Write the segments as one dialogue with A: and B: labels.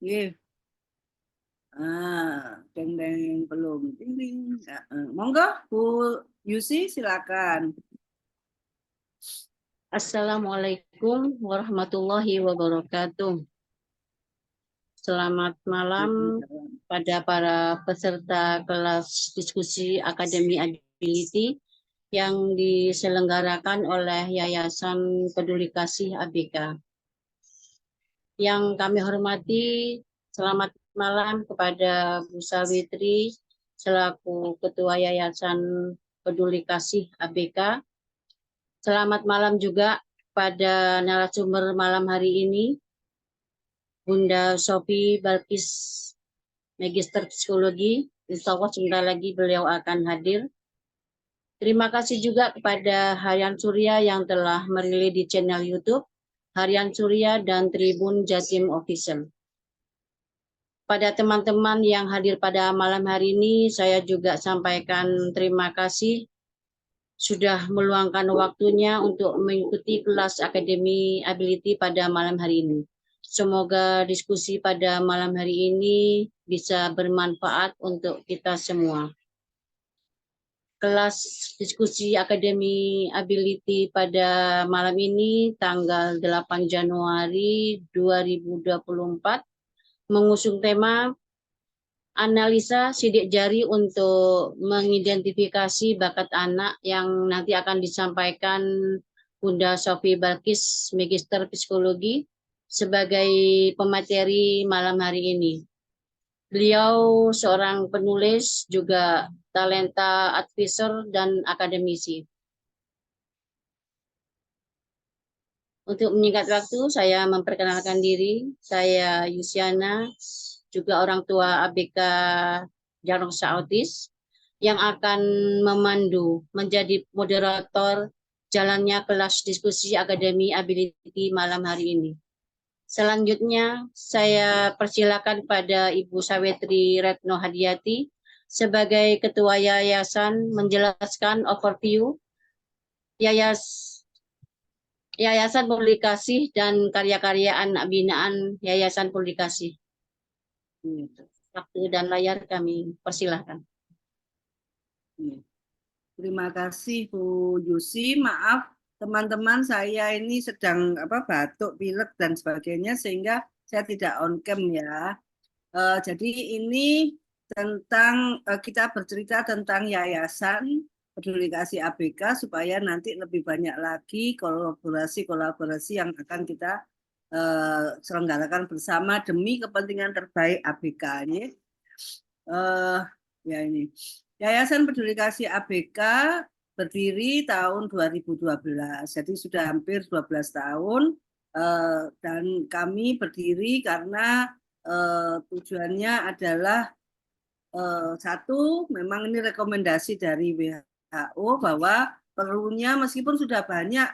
A: Nggih. Deng deng belum. Ding ding. Monggo Bu Yusi silakan.
B: Assalamualaikum warahmatullahi wabarakatuh. Selamat malam pada para peserta kelas diskusi Akademi Ability yang diselenggarakan oleh Yayasan Peduli Kasih ABK. Yang kami hormati, selamat malam kepada Bu Sawitri selaku Ketua Yayasan Peduli Kasih ABK. Selamat malam juga pada narasumber malam hari ini, Bunda Sophie Balkis, Magister Psikologi. Insya Allah sebentar lagi beliau akan hadir. Terima kasih juga kepada Harian Surya yang telah merilis di channel YouTube Harian Surya dan Tribun Jatim Official. Pada teman-teman yang hadir pada malam hari ini, saya juga sampaikan terima kasih sudah meluangkan waktunya untuk mengikuti kelas Akademi Ability pada malam hari ini. Semoga diskusi pada malam hari ini bisa bermanfaat untuk kita semua. Kelas diskusi Akademi Ability pada malam ini tanggal 8 Januari 2024 mengusung tema analisa sidik jari untuk mengidentifikasi bakat anak yang nanti akan disampaikan Bunda Sophie Balkis, Magister Psikologi, sebagai pemateri malam hari ini. Beliau seorang penulis, juga talenta advisor dan akademisi. Untuk menyingkat waktu, saya memperkenalkan diri. Saya Yusiana, juga orang tua ABK Jarongsa Autis, yang akan memandu menjadi moderator jalannya kelas diskusi Akademi Ability malam hari ini. Selanjutnya, saya persilakan pada Ibu Sawitri Retno Hadiati sebagai Ketua Yayasan menjelaskan overview Yayasan Peduli Kasih dan karya-karya anak binaan Yayasan Peduli Kasih. Waktu dan layar kami persilahkan.
A: Terima kasih Bu Yusi. Maaf teman-teman, saya ini sedang batuk, pilek dan sebagainya sehingga saya tidak on cam ya. Jadi ini tentang kita bercerita tentang Yayasan Peduli Kasih ABK supaya nanti lebih banyak lagi kolaborasi yang akan kita selenggarakan bersama demi kepentingan terbaik ABK ini. Ya ini Yayasan Peduli Kasih ABK berdiri tahun 2012, jadi sudah hampir 12 tahun, dan kami berdiri karena tujuannya adalah satu, memang ini rekomendasi dari WHO bahwa perlunya meskipun sudah banyak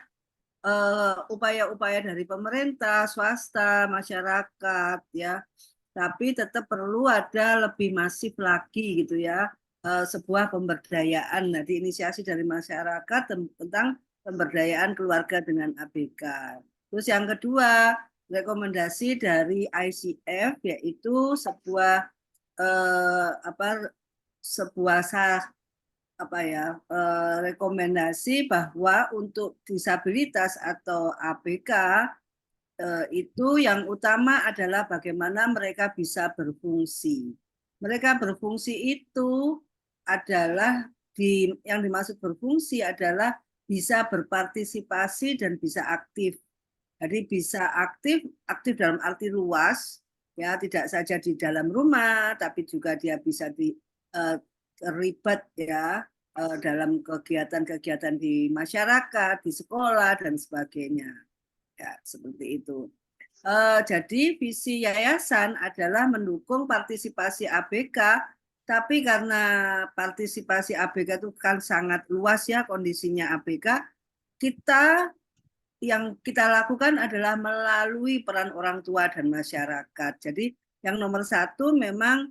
A: upaya-upaya dari pemerintah, swasta, masyarakat ya, tapi tetap perlu ada lebih masif lagi gitu ya, sebuah pemberdayaan dari inisiasi dari masyarakat tentang pemberdayaan keluarga dengan ABK. Terus yang kedua, rekomendasi dari ICF yaitu sebuah rekomendasi bahwa untuk disabilitas atau ABK itu yang utama adalah bagaimana mereka bisa berfungsi. Mereka berfungsi itu adalah yang dimaksud berfungsi adalah bisa berpartisipasi dan bisa aktif. Jadi bisa aktif dalam arti luas, ya tidak saja di dalam rumah, tapi juga dia bisa terlibat ya dalam kegiatan-kegiatan di masyarakat, di sekolah dan sebagainya. Ya, seperti itu. Jadi visi yayasan adalah mendukung partisipasi ABK, tapi karena partisipasi ABK itu kan sangat luas ya kondisinya ABK, yang kita lakukan adalah melalui peran orang tua dan masyarakat. Jadi yang nomor satu memang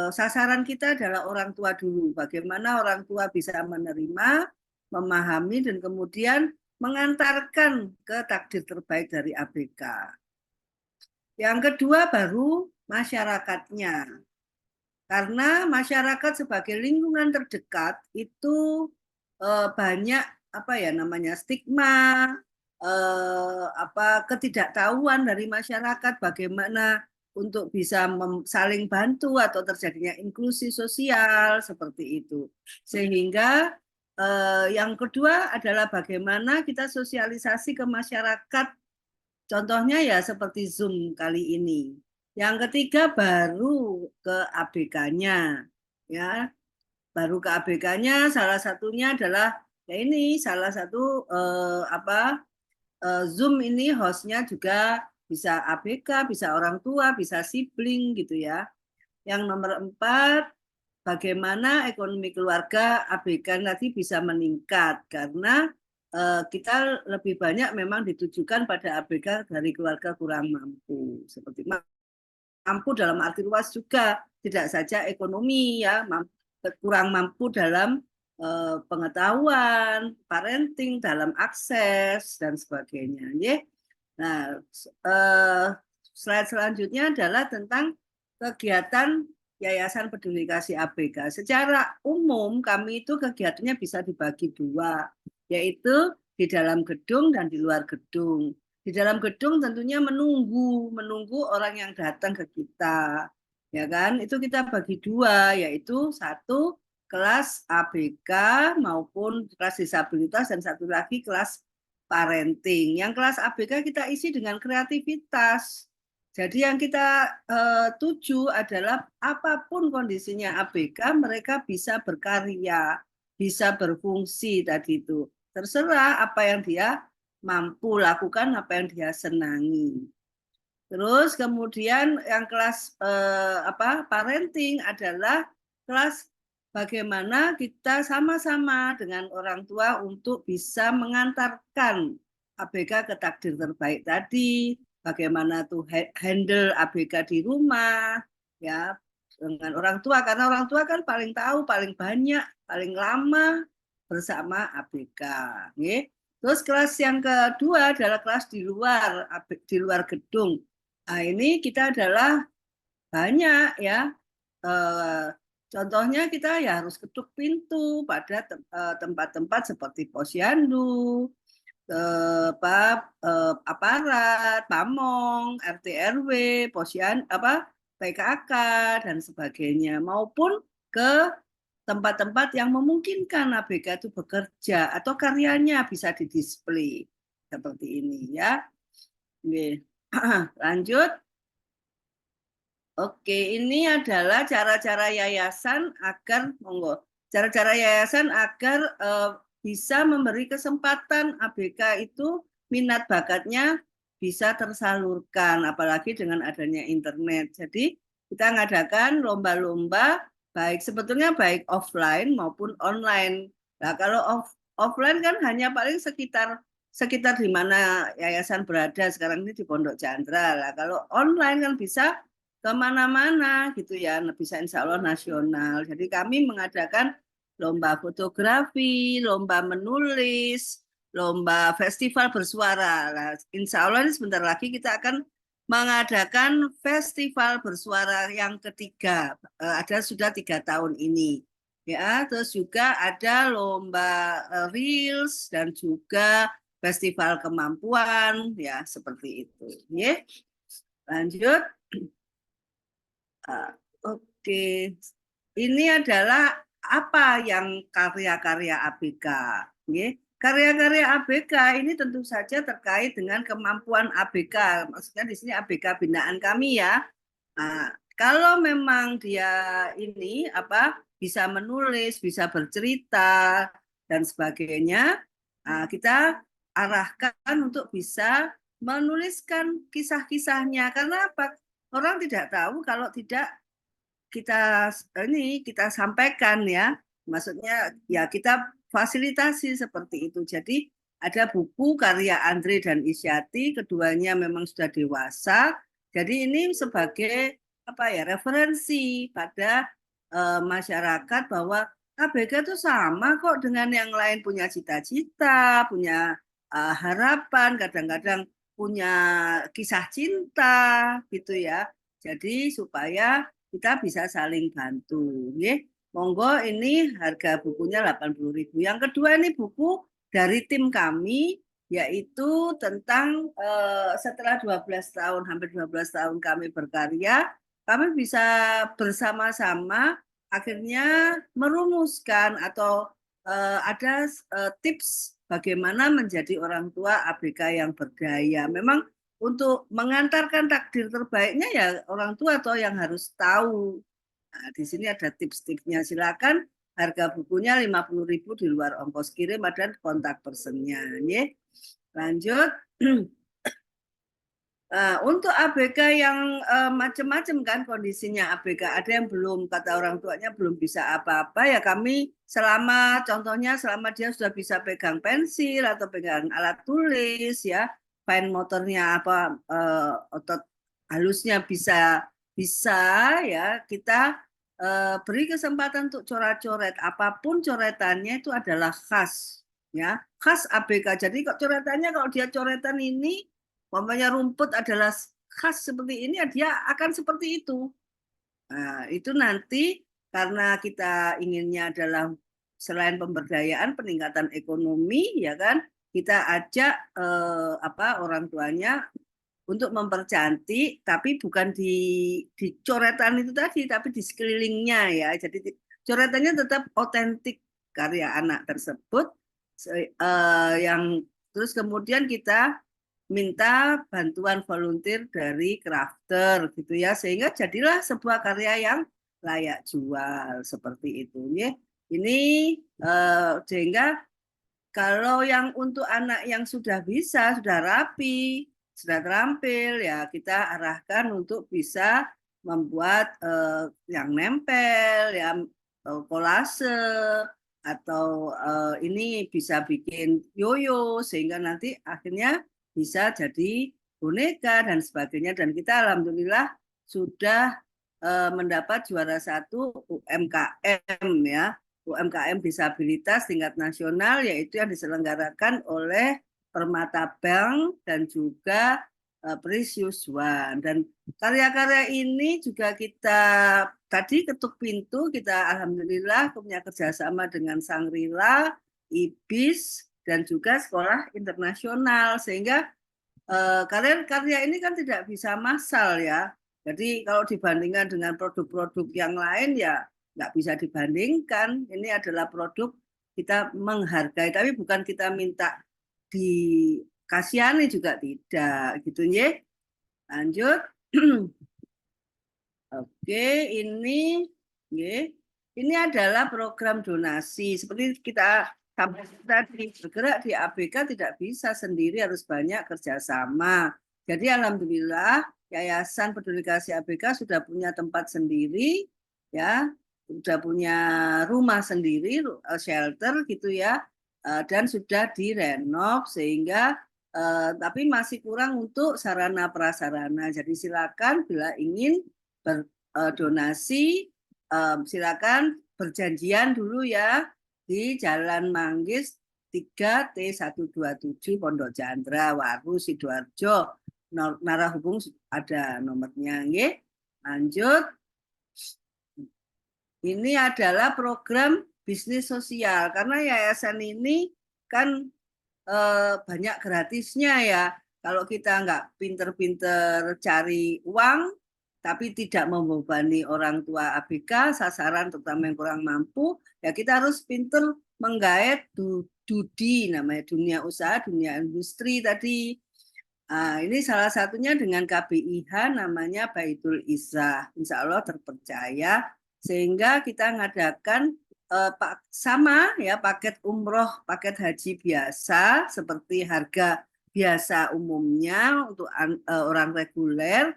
A: sasaran kita adalah orang tua dulu. Bagaimana orang tua bisa menerima, memahami, dan kemudian mengantarkan ke takdir terbaik dari ABK. Yang kedua baru masyarakatnya. Karena masyarakat sebagai lingkungan terdekat itu banyak apa ya namanya stigma, ketidaktahuan dari masyarakat bagaimana untuk bisa saling bantu atau terjadinya inklusi sosial seperti itu. Sehingga yang kedua adalah bagaimana kita sosialisasi ke masyarakat. Contohnya ya seperti Zoom kali ini. Yang ketiga baru ke ABK-nya, ya. Baru ke ABK-nya salah satunya adalah ya ini salah satu Zoom ini hostnya juga bisa ABK, bisa orang tua, bisa sibling gitu ya. Yang nomor 4, bagaimana ekonomi keluarga ABK nanti bisa meningkat karena kita lebih banyak memang ditujukan pada ABK dari keluarga kurang mampu. Seperti mampu dalam arti luas juga, tidak saja ekonomi ya, kurang mampu dalam pengetahuan, parenting, dalam akses dan sebagainya. Ya. Nah, slide selanjutnya adalah tentang kegiatan Yayasan Peduli Kasih ABK. Secara umum kami itu kegiatannya bisa dibagi dua, yaitu di dalam gedung dan di luar gedung. Di dalam gedung tentunya menunggu orang yang datang ke kita, ya kan? Itu kita bagi dua, yaitu satu kelas ABK maupun kelas disabilitas dan satu lagi kelas parenting. Yang kelas ABK kita isi dengan kreativitas. Jadi yang kita tuju adalah apapun kondisinya ABK, mereka bisa berkarya, bisa berfungsi tadi itu. Terserah apa yang dia mampu lakukan, apa yang dia senangi. Terus kemudian yang kelas parenting adalah kelas bagaimana kita sama-sama dengan orang tua untuk bisa mengantarkan ABK ke takdir terbaik tadi, bagaimana tuh handle ABK di rumah, ya dengan orang tua karena orang tua kan paling tahu, paling banyak, paling lama bersama ABK. Ya. Terus kelas yang kedua adalah kelas di luar gedung. Nah, ini kita adalah banyak ya. Contohnya kita ya harus ketuk pintu pada tempat-tempat seperti posyandu, aparat, pamong, RT RW, PKK dan sebagainya maupun ke tempat-tempat yang memungkinkan ABK itu bekerja atau karyanya bisa didisplay seperti ini ya. Oke. Lanjut. Oke, ini adalah cara-cara yayasan agar bisa memberi kesempatan ABK itu minat bakatnya bisa tersalurkan, apalagi dengan adanya internet. Jadi kita ngadakan lomba-lomba sebetulnya baik offline maupun online. Nah, kalau offline kan hanya paling sekitar di mana yayasan berada sekarang ini di Pondok Chandra. Lah, kalau online kan bisa kemana-mana gitu ya, bisa insya Allah nasional. Jadi kami mengadakan lomba fotografi, lomba menulis, lomba festival bersuara. Nah, insya Allah ini sebentar lagi kita akan mengadakan festival bersuara yang ketiga. Ada sudah 3 tahun ini. Ya, terus juga ada lomba reels dan juga festival kemampuan ya seperti itu. Ya. Lanjut. Oke, ini adalah apa yang karya-karya ABK. Karya-karya ABK ini tentu saja terkait dengan kemampuan ABK. Maksudnya di sini ABK binaan kami ya. Nah, kalau memang dia ini bisa menulis, bisa bercerita dan sebagainya, kita arahkan untuk bisa menuliskan kisah-kisahnya. Karena apa? Orang tidak tahu kalau tidak kita sampaikan ya. Maksudnya ya kita fasilitasi seperti itu. Jadi ada buku karya Andre dan Isyati, keduanya memang sudah dewasa. Jadi ini sebagai referensi pada masyarakat bahwa ABK itu sama kok dengan yang lain, punya cita-cita, punya harapan, kadang-kadang punya kisah cinta gitu ya. Jadi supaya kita bisa saling bantu. Nggih. Monggo ini harga bukunya 80.000. Yang kedua ini buku dari tim kami yaitu tentang setelah 12 tahun, hampir 12 tahun kami berkarya, kami bisa bersama-sama akhirnya merumuskan atau ada tips bagaimana menjadi orang tua ABK yang berdaya. Memang untuk mengantarkan takdir terbaiknya ya orang tua atau yang harus tahu. Nah, di sini ada tips-tipsnya. Silakan harga bukunya 50.000 di luar ongkos kirim dan kontak personnya. Lanjut. Nah, untuk ABK yang macam-macam kan kondisinya ABK, ada yang belum kata orang tuanya belum bisa apa-apa ya kami selama contohnya selama dia sudah bisa pegang pensil atau pegang alat tulis ya, fine motornya apa otot halusnya bisa bisa ya kita beri kesempatan untuk coret-coret apapun coretannya itu adalah khas ya khas ABK. Jadi kok coretannya kalau dia coretan ini umpamanya rumput adalah khas seperti ini, ya dia akan seperti itu. Nah, itu nanti karena kita inginnya adalah selain pemberdayaan, peningkatan ekonomi, ya kan, kita ajak orang tuanya untuk mempercantik, tapi bukan di coretan itu tadi, tapi di sekelilingnya ya. Jadi coretannya tetap otentik karya anak tersebut, yang terus kemudian kita minta bantuan volunteer dari crafter gitu ya sehingga jadilah sebuah karya yang layak jual seperti itu ya. Ini sehingga kalau yang untuk anak yang sudah bisa, sudah rapi, sudah terampil ya kita arahkan untuk bisa membuat yang nempel, yang kolase atau ini bisa bikin yoyo sehingga nanti akhirnya bisa jadi boneka dan sebagainya dan kita alhamdulillah sudah mendapat juara 1 UMKM ya. UMKM disabilitas tingkat nasional yaitu yang diselenggarakan oleh Permata Bank dan juga Precious One. Dan karya-karya ini juga kita tadi ketuk pintu, kita alhamdulillah punya kerjasama dengan Sangrila, IBIS, dan juga sekolah internasional. Sehingga karya ini kan tidak bisa massal ya. Jadi kalau dibandingkan dengan produk-produk yang lain ya nggak bisa dibandingkan. Ini adalah produk kita menghargai, tapi bukan kita minta dikasihani juga tidak, gitu ya. Lanjut. Oke, ini adalah program donasi. Seperti kita tadi bergerak di ABK tidak bisa sendiri, harus banyak kerjasama. Jadi alhamdulillah Yayasan Peduli Kasih ABK sudah punya tempat sendiri, ya, sudah punya rumah sendiri, shelter gitu ya, dan sudah direnov sehingga tapi masih kurang untuk sarana prasarana. Jadi silakan bila ingin berdonasi, silakan berjanjian dulu ya di Jalan Manggis 3T127 Pondok Jandra, Waru, Sidoarjo. Narahubung ada nomornya. Nggih. Lanjut. Ini adalah program bisnis sosial karena yayasan ini kan banyak gratisnya ya. Kalau kita nggak pinter-pinter cari uang, tapi tidak membebani orang tua ABK, sasaran terutama yang kurang mampu, ya kita harus pinter menggait DUDI, namanya dunia usaha, dunia industri tadi. Ini salah satunya dengan KBIH namanya Baitul Izzah. Insya Allah terpercaya sehingga kita mengadakan sama ya paket umroh, paket haji biasa seperti harga biasa umumnya untuk orang reguler.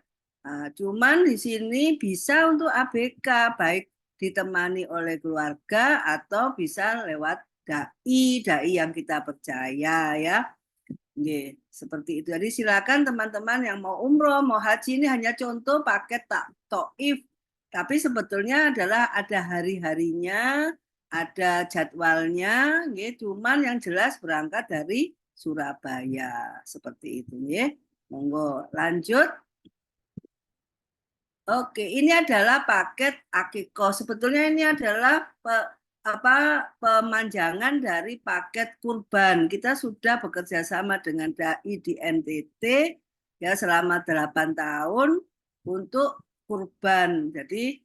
A: Cuman di sini bisa untuk ABK baik ditemani oleh keluarga atau bisa lewat dai yang kita percaya ya. Seperti itu. Jadi silakan teman-teman yang mau umroh, mau haji, ini hanya contoh paket taif. Tapi sebetulnya adalah ada hari-harinya, ada jadwalnya, cuman yang jelas berangkat dari Surabaya seperti itu. Monggo, lanjut. Oke, ini adalah paket Akiko. Sebetulnya ini adalah pemanjangan dari paket kurban. Kita sudah bekerja sama dengan DAI di NTT ya selama 8 tahun untuk kurban. Jadi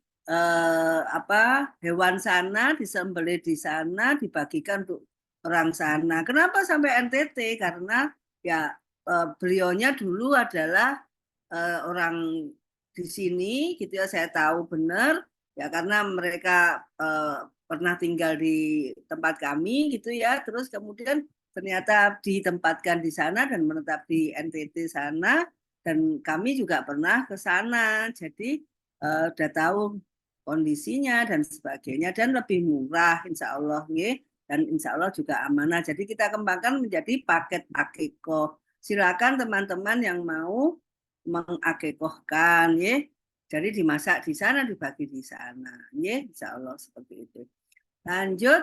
A: hewan sana disembelih di sana dibagikan untuk orang sana. Kenapa sampai NTT? Karena ya beliaunya dulu adalah orang di sini gitu ya, saya tahu benar ya karena mereka pernah tinggal di tempat kami gitu ya, terus kemudian ternyata ditempatkan di sana dan menetap di NTT sana, dan kami juga pernah ke sana, jadi udah tahu kondisinya dan sebagainya, dan lebih murah insya Allah ya, dan insya Allah juga amanah. Jadi kita kembangkan menjadi paket akeko. Silakan teman-teman yang mau mengakekohkan ya. Jadi dimasak di sana, dibagi di sana ya, insya Allah seperti itu. Lanjut.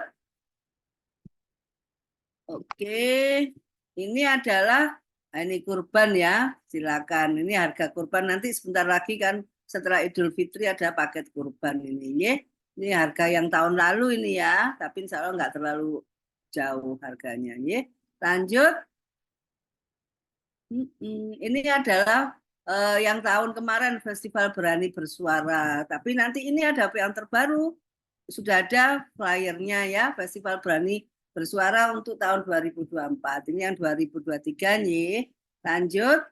A: Oke. Ini adalah ini kurban ya. Silakan. Ini harga kurban nanti sebentar lagi kan setelah Idul Fitri ada paket kurban ini ya. Ini harga yang tahun lalu ini ya, tapi insya Allah nggak terlalu jauh harganya ya. Lanjut. Ini adalah yang tahun kemarin Festival Berani Bersuara. Tapi nanti ini ada yang terbaru. Sudah ada flyernya ya, Festival Berani Bersuara untuk tahun 2024. Ini yang 2023 nih. Lanjut.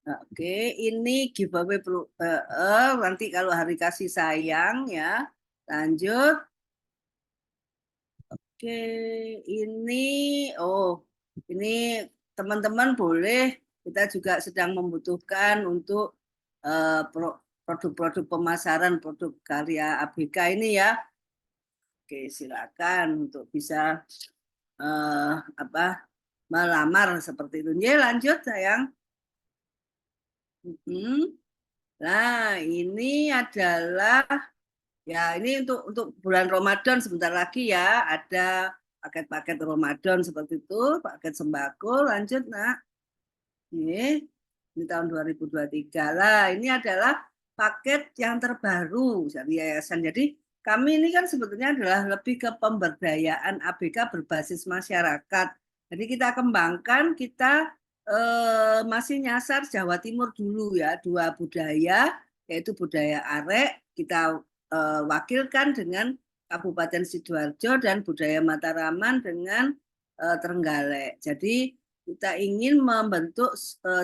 A: Oke, ini giveaway nanti kalau hari kasih sayang ya. Lanjut. Oke, ini ini teman-teman boleh, kita juga sedang membutuhkan untuk produk-produk pemasaran produk karya ABK ini ya. Oke, silakan untuk bisa melamar seperti itu. Ya, lanjut sayang. Nah, ini adalah ya, ini untuk bulan Ramadan sebentar lagi ya, ada paket-paket Ramadan seperti itu, paket sembako. Lanjut, Nak. Ini tahun 2023 lah. Ini adalah paket yang terbaru dari yayasan. Jadi kami ini kan sebetulnya adalah lebih ke pemberdayaan ABK berbasis masyarakat. Jadi kita kembangkan, kita masih nyasar Jawa Timur dulu ya, 2 budaya, yaitu budaya Arek, kita wakilkan dengan Kabupaten Sidoarjo, dan budaya Mataraman dengan Trenggalek. Jadi kita ingin membentuk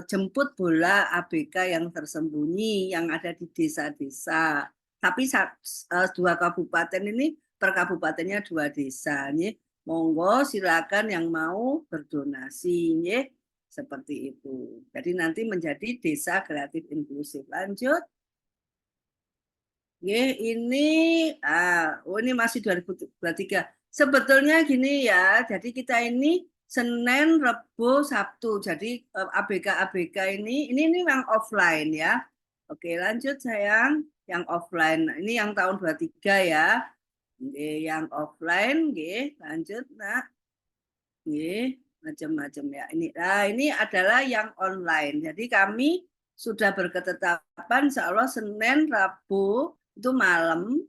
A: jemput bola ABK yang tersembunyi yang ada di desa-desa. Tapi 2 kabupaten ini, per kabupatennya 2 desa. Nih, monggo silakan yang mau berdonasi. Nih, seperti itu. Jadi nanti menjadi desa kreatif inklusif. Lanjut. Ini ini masih 2023. Sebetulnya gini ya, jadi kita ini Senin, Rabu, Sabtu. Jadi ABK ini yang offline ya. Oke, lanjut sayang. Yang offline. Ini yang tahun 23 ya. Yang offline, lanjut nak. Macam-macam ya. Ini adalah yang online. Jadi kami sudah berketetapan insya Allah Senin, Rabu itu malam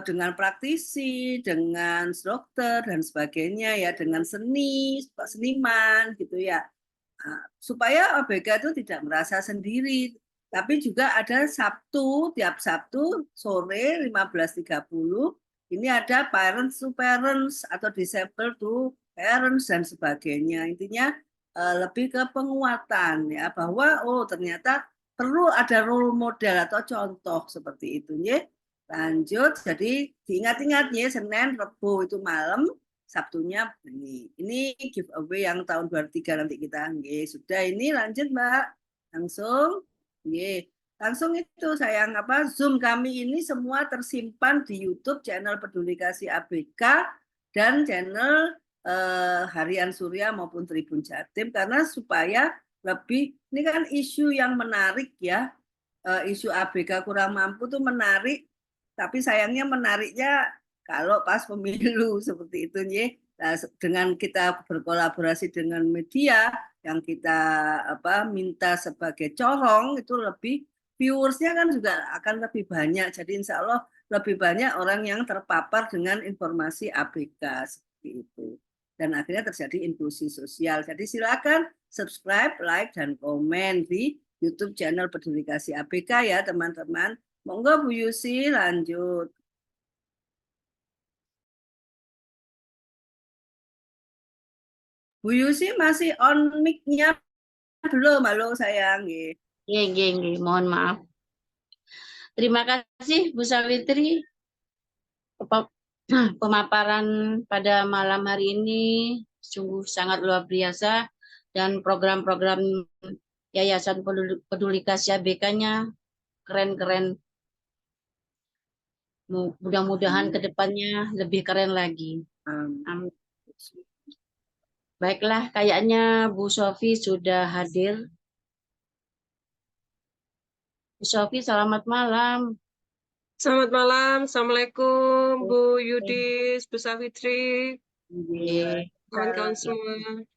A: dengan praktisi, dengan dokter dan sebagainya ya, dengan seniman gitu ya, supaya ABK itu tidak merasa sendiri. Tapi juga ada Sabtu, tiap Sabtu sore 15.30 ini ada parents to parents atau disabled to parents dan sebagainya. Intinya lebih ke penguatan ya, bahwa ternyata perlu ada role model atau contoh seperti itu ya. Lanjut, jadi diingat-ingat ya, Senin, Rabu itu malam, Sabtunya ini. Ini giveaway yang tahun 23 nanti kita. Sudah ini lanjut Mbak. Langsung. Langsung itu sayang Zoom kami ini semua tersimpan di YouTube channel Peduli Kasih ABK dan channel Harian Surya maupun Tribun Jatim, karena supaya lebih, ini kan isu yang menarik ya. Isu ABK kurang mampu tuh menarik, tapi sayangnya menariknya kalau pas pemilu seperti itu nih. Nah, dengan kita berkolaborasi dengan media, yang kita minta sebagai corong itu lebih viewersnya kan juga akan lebih banyak. Jadi insya Allah lebih banyak orang yang terpapar dengan informasi ABK seperti itu. Dan akhirnya terjadi inklusi sosial. Jadi silakan subscribe, like, dan komen di YouTube channel Peduli Kasih ABK ya teman-teman. Monggo Bu Yusi lanjut. Bu Yusi masih on mic-nya belum? Halo sayang.
B: Mohon maaf. Terima kasih Bu Sawitri pemaparan pada malam hari ini sungguh sangat luar biasa dan program-program Yayasan Peduli Kasih ABK-nya keren-keren. Mudah-mudahan ke depannya lebih keren lagi. Amin. Baiklah, kayaknya Bu Sofi sudah hadir. Bu Sofi, selamat malam.
C: Selamat malam, Assalamualaikum Bu Yudis, Bu Sawitri, kawan-kawan semua.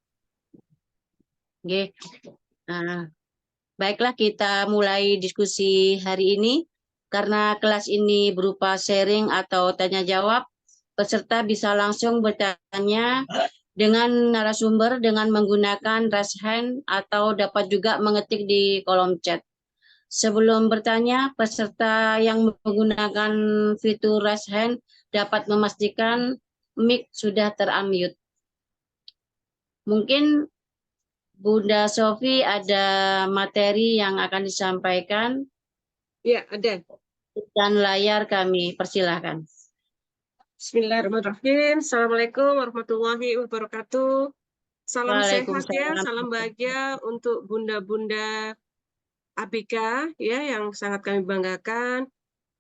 B: Baiklah, kita mulai diskusi hari ini. Karena kelas ini berupa sharing atau tanya jawab, peserta bisa langsung bertanya dengan narasumber dengan menggunakan raise hand atau dapat juga mengetik di kolom chat. Sebelum bertanya, peserta yang menggunakan fitur raise hand dapat memastikan mic sudah ter-unmute. Mungkin Bunda Sofi ada materi yang akan disampaikan.
C: Ya, ada.
B: Dan layar kami persilahkan.
C: Bismillahirrahmanirrahim. Assalamualaikum warahmatullahi wabarakatuh. Salam sehat ya, salam bahagia untuk bunda-bunda ABK ya yang sangat kami banggakan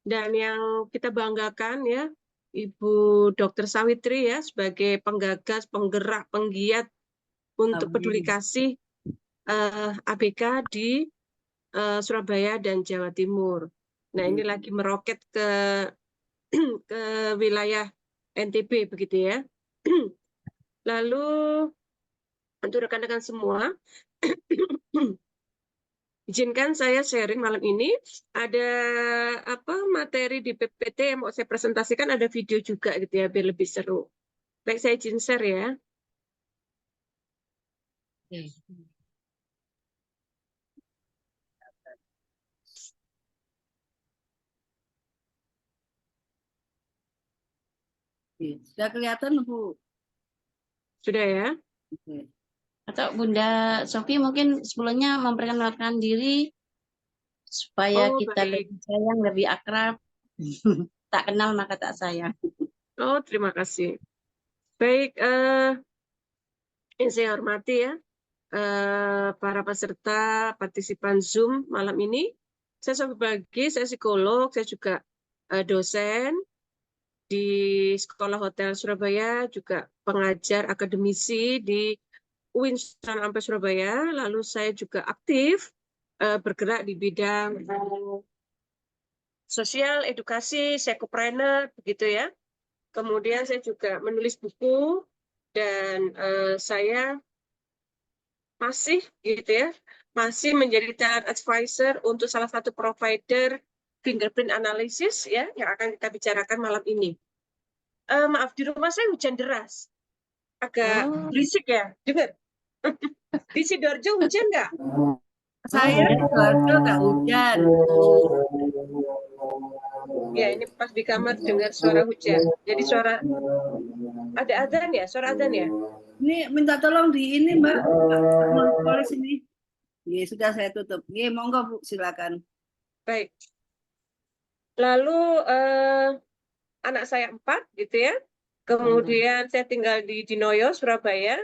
C: dan yang kita banggakan ya Ibu Dr. Sawitri ya sebagai penggagas, penggerak, penggiat untuk peduli kasih ABK di Surabaya dan Jawa Timur. Nah, ini lagi meroket ke wilayah NTB begitu ya. Lalu untuk rekan-rekan semua, izinkan saya sharing malam ini. Ada materi di PPT yang mau saya presentasikan, ada video juga gitu ya, biar lebih seru. Baik, saya izin share ya.
A: Sudah kelihatan Bu?
C: Sudah ya?
B: Atau Bunda Sofi mungkin sebelumnya memperkenalkan diri supaya kita lebih sayang, lebih akrab. Tak kenal maka tak sayang.
C: Oh, terima kasih. Baik, yang saya hormati ya, para peserta partisipan Zoom malam ini. Saya Sofi Bagi, saya psikolog, saya juga dosen di Sekolah Hotel Surabaya, juga pengajar akademisi di UIN Sultan Ampel Surabaya. Lalu saya juga aktif bergerak di bidang sosial, edukasi, psychopreneur, begitu ya. Kemudian saya juga menulis buku dan saya masih gitu ya, masih menjadi talent advisor untuk salah satu provider fingerprint analysis ya yang akan kita bicarakan malam ini. Maaf, di rumah saya hujan deras, agak berisik ya, dengar. Di Sidoarjo hujan nggak?
A: Saya di Sidoarjo nggak hujan.
C: Ya, ini pas di kamar dengar suara hujan. Jadi suara ada adzan ya, suara adzan ya.
A: Ini minta tolong di ini Mbak, polis ini. Ya, sudah saya tutup. Ya, monggo Bu, silakan.
C: Baik. Lalu anak saya 4 gitu ya. Kemudian saya tinggal di Dinoyo, Surabaya.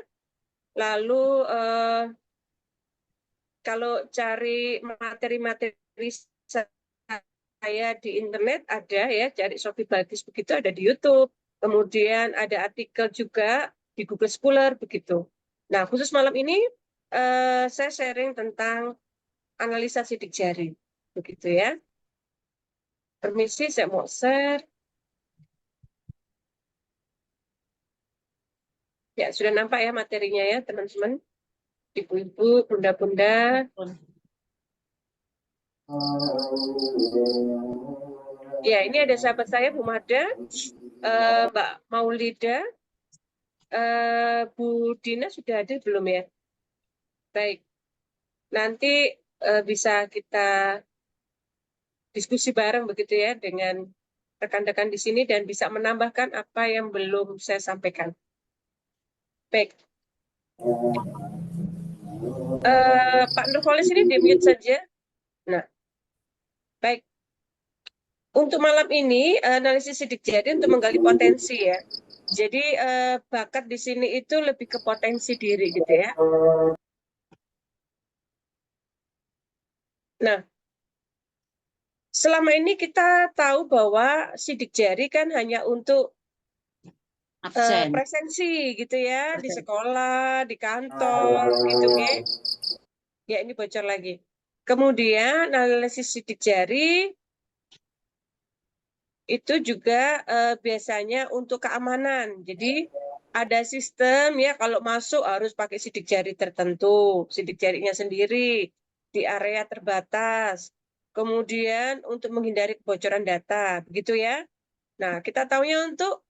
C: Lalu kalau cari materi-materi saya di internet ada ya, cari Sofi Bagis begitu ada di YouTube. Kemudian ada artikel juga di Google Scholar begitu. Nah, khusus malam ini saya sharing tentang analisa sidik jari begitu ya. Permisi, saya mau share. Ya, sudah nampak ya materinya ya, teman-teman. Ibu-ibu, bunda-bunda. Ya, ini ada sahabat saya, Bu Mada, Mbak Maulida, Bu Dina sudah ada belum ya? Baik, nanti bisa kita diskusi bareng begitu ya dengan rekan-rekan di sini dan bisa menambahkan apa yang belum saya sampaikan. Baik, Pak Nurholis ini di-mute saja. Nah, baik. Untuk malam ini analisis sidik jari untuk menggali potensi ya. Jadi bakat di sini itu lebih ke potensi diri gitu ya. Nah, selama ini kita tahu bahwa sidik jari kan hanya untuk
B: Absen.
C: presensi gitu ya, di sekolah, di kantor, gitu ya. Ya, ini bocor lagi. Kemudian analisis sidik jari itu juga biasanya untuk keamanan. Jadi ada sistem ya kalau masuk harus pakai sidik jari tertentu, sidik jarinya sendiri di area terbatas. Kemudian untuk menghindari kebocoran data, begitu ya. Nah, kita tahunya untuk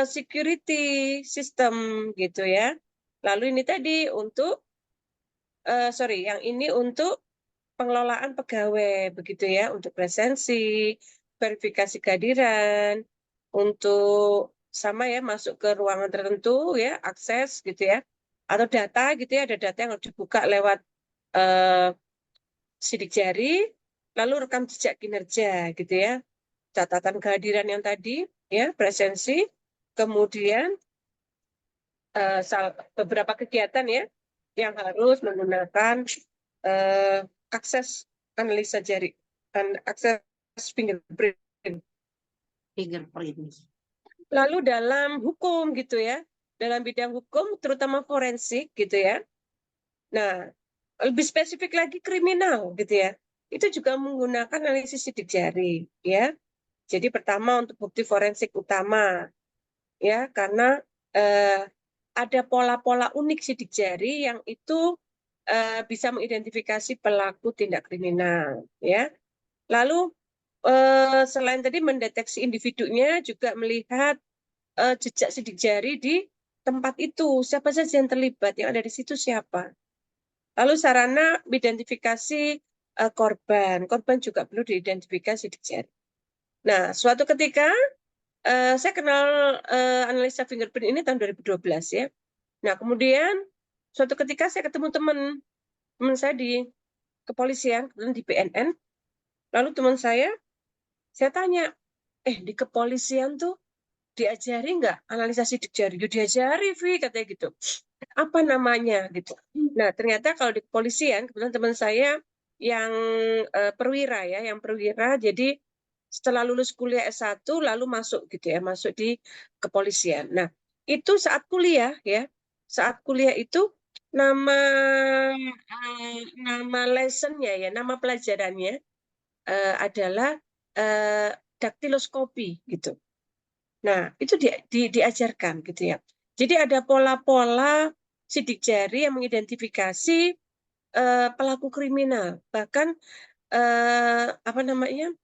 C: security system gitu ya. Lalu ini tadi untuk yang ini untuk pengelolaan pegawai begitu ya, untuk presensi, verifikasi kehadiran, untuk sama ya masuk ke ruangan tertentu ya, akses gitu ya, atau data gitu ya, ada data yang harus dibuka lewat sidik jari, lalu rekam jejak kinerja gitu ya, catatan kehadiran yang tadi ya, presensi, kemudian beberapa kegiatan ya yang harus menggunakan akses analisa jari dan akses fingerprint. Lalu dalam hukum gitu ya, dalam bidang hukum terutama forensik gitu ya. Nah, lebih spesifik lagi kriminal gitu ya. Itu juga menggunakan analisis sidik jari ya. Jadi pertama untuk bukti forensik utama ya, karena ada pola-pola unik sidik jari yang itu bisa mengidentifikasi pelaku tindak kriminal ya. Lalu selain tadi mendeteksi individunya juga melihat jejak sidik jari di tempat itu, siapa saja yang terlibat, yang ada di situ siapa. Lalu sarana identifikasi korban juga perlu diidentifikasi sidik jari. Nah, suatu ketika saya kenal analisa fingerprint ini tahun 2012 ya. Nah, kemudian suatu ketika saya ketemu teman saya di kepolisian, di BNN. Lalu teman saya tanya, di kepolisian tuh diajari nggak analisa sidik jari? Ya diajari, Vi, katanya gitu. Apa namanya gitu. Nah, ternyata kalau di kepolisian, kebetulan teman saya yang perwira ya, yang perwira, jadi setelah lulus kuliah S1 lalu masuk gitu ya, masuk di kepolisian. Nah, itu saat kuliah ya, saat kuliah itu nama lessonnya ya, nama pelajarannya adalah daktiloskopi gitu. Nah, itu diajarkan gitu ya. Jadi ada pola-pola sidik jari yang mengidentifikasi pelaku kriminal, bahkan apa namanya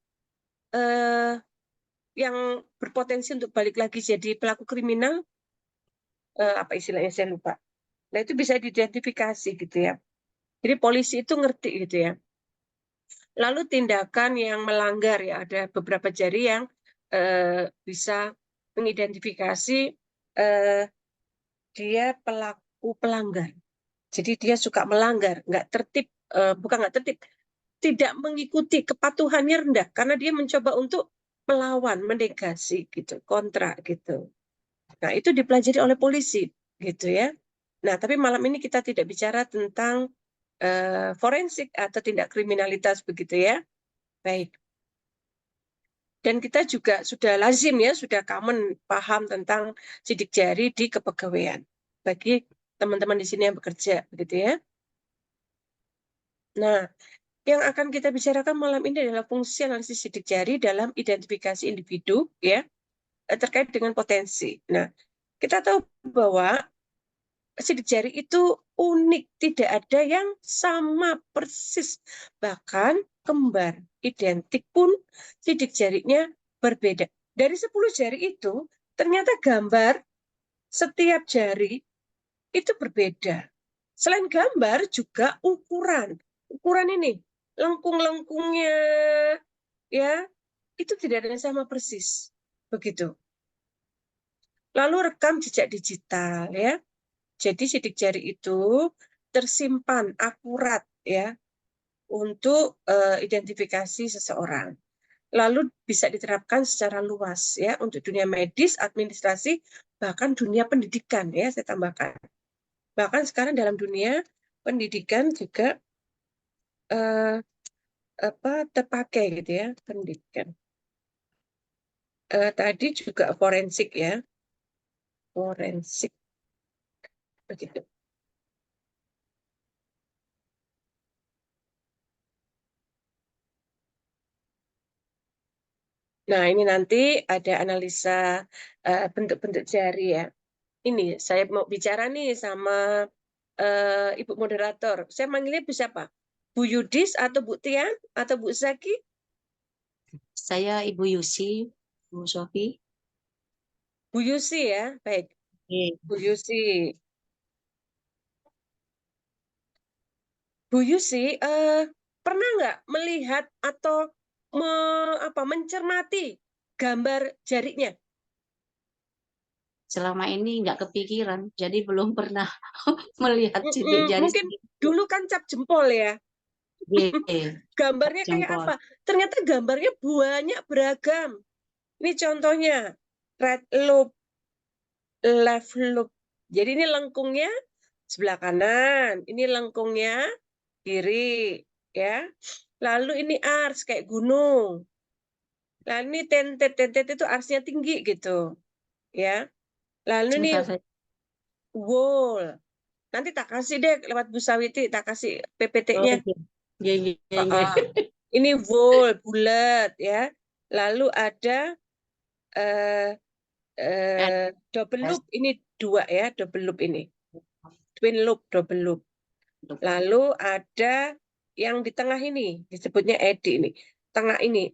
C: yang berpotensi untuk balik lagi jadi pelaku kriminal, apa istilahnya saya lupa. Nah, itu bisa diidentifikasi gitu ya. Jadi polisi itu ngerti gitu ya. Lalu tindakan yang melanggar ya, ada beberapa jari yang bisa mengidentifikasi dia pelaku pelanggar. Jadi dia suka melanggar, nggak tertib, bukan nggak tertib, tidak mengikuti, kepatuhannya rendah karena dia mencoba untuk melawan, menegasi gitu, kontra gitu. Nah, itu dipelajari oleh polisi gitu ya. Nah, tapi malam ini kita tidak bicara tentang forensik atau tindak kriminalitas begitu ya. Baik. Dan kita juga sudah lazim ya, sudah common paham tentang sidik jari di kepegawaian bagi teman-teman di sini yang bekerja begitu ya. Nah, yang akan kita bicarakan malam ini adalah fungsi analisis sidik jari dalam identifikasi individu ya terkait dengan potensi. Nah, kita tahu bahwa sidik jari itu unik, tidak ada yang sama persis, bahkan kembar, identik pun sidik jarinya berbeda. Dari 10 jari itu, ternyata gambar setiap jari itu berbeda. Selain gambar, juga ukuran. Ukuran ini, lengkung-lengkungnya, ya, itu tidak ada yang sama persis. Begitu. Lalu rekam jejak digital, ya. Jadi sidik jari itu tersimpan akurat ya untuk identifikasi seseorang. Lalu bisa diterapkan secara luas ya untuk dunia medis, administrasi, bahkan dunia pendidikan ya saya tambahkan. Bahkan sekarang dalam dunia pendidikan juga terpakai gitu ya pendidikan. Tadi juga forensik ya, forensik begitu. Nah, ini nanti ada analisa bentuk-bentuk jari ya. Ini saya mau bicara nih sama Ibu moderator. Saya manggilnya Bu siapa? Bu Yudis atau Bu Tian atau Bu Zaki?
B: Saya Ibu Yusi, Bu Sofi.
C: Bu Yusi ya, baik. Bu Yusi. Bu Yusi, pernah nggak melihat atau mencermati gambar jarinya?
B: Selama ini nggak kepikiran, jadi belum pernah melihat sidik jari
C: Mungkin
B: sendiri.
C: dulu kan cap jempol ya. Gambarnya kayak
B: Jempol.
C: apa? Ternyata gambarnya banyak beragam. Ini contohnya, right loop, left loop. Jadi ini lengkungnya sebelah kanan, ini lengkungnya kiri, ya. Lalu ini ars kayak gunung. Lalu ini tentet itu arsnya tinggi gitu, ya. Lalu ini
B: Sebentar saya.
C: wall. Nanti tak kasih deh lewat Bu Sawiti, tak kasih
B: Oh,
C: PPT-nya.
B: iya, iya, iya, iya.
C: Ini wall bulat ya. Lalu ada double loop ini 2 ya, double loop ini. Twin loop, double loop. Lalu ada yang di tengah ini disebutnya eddy ini. Tengah ini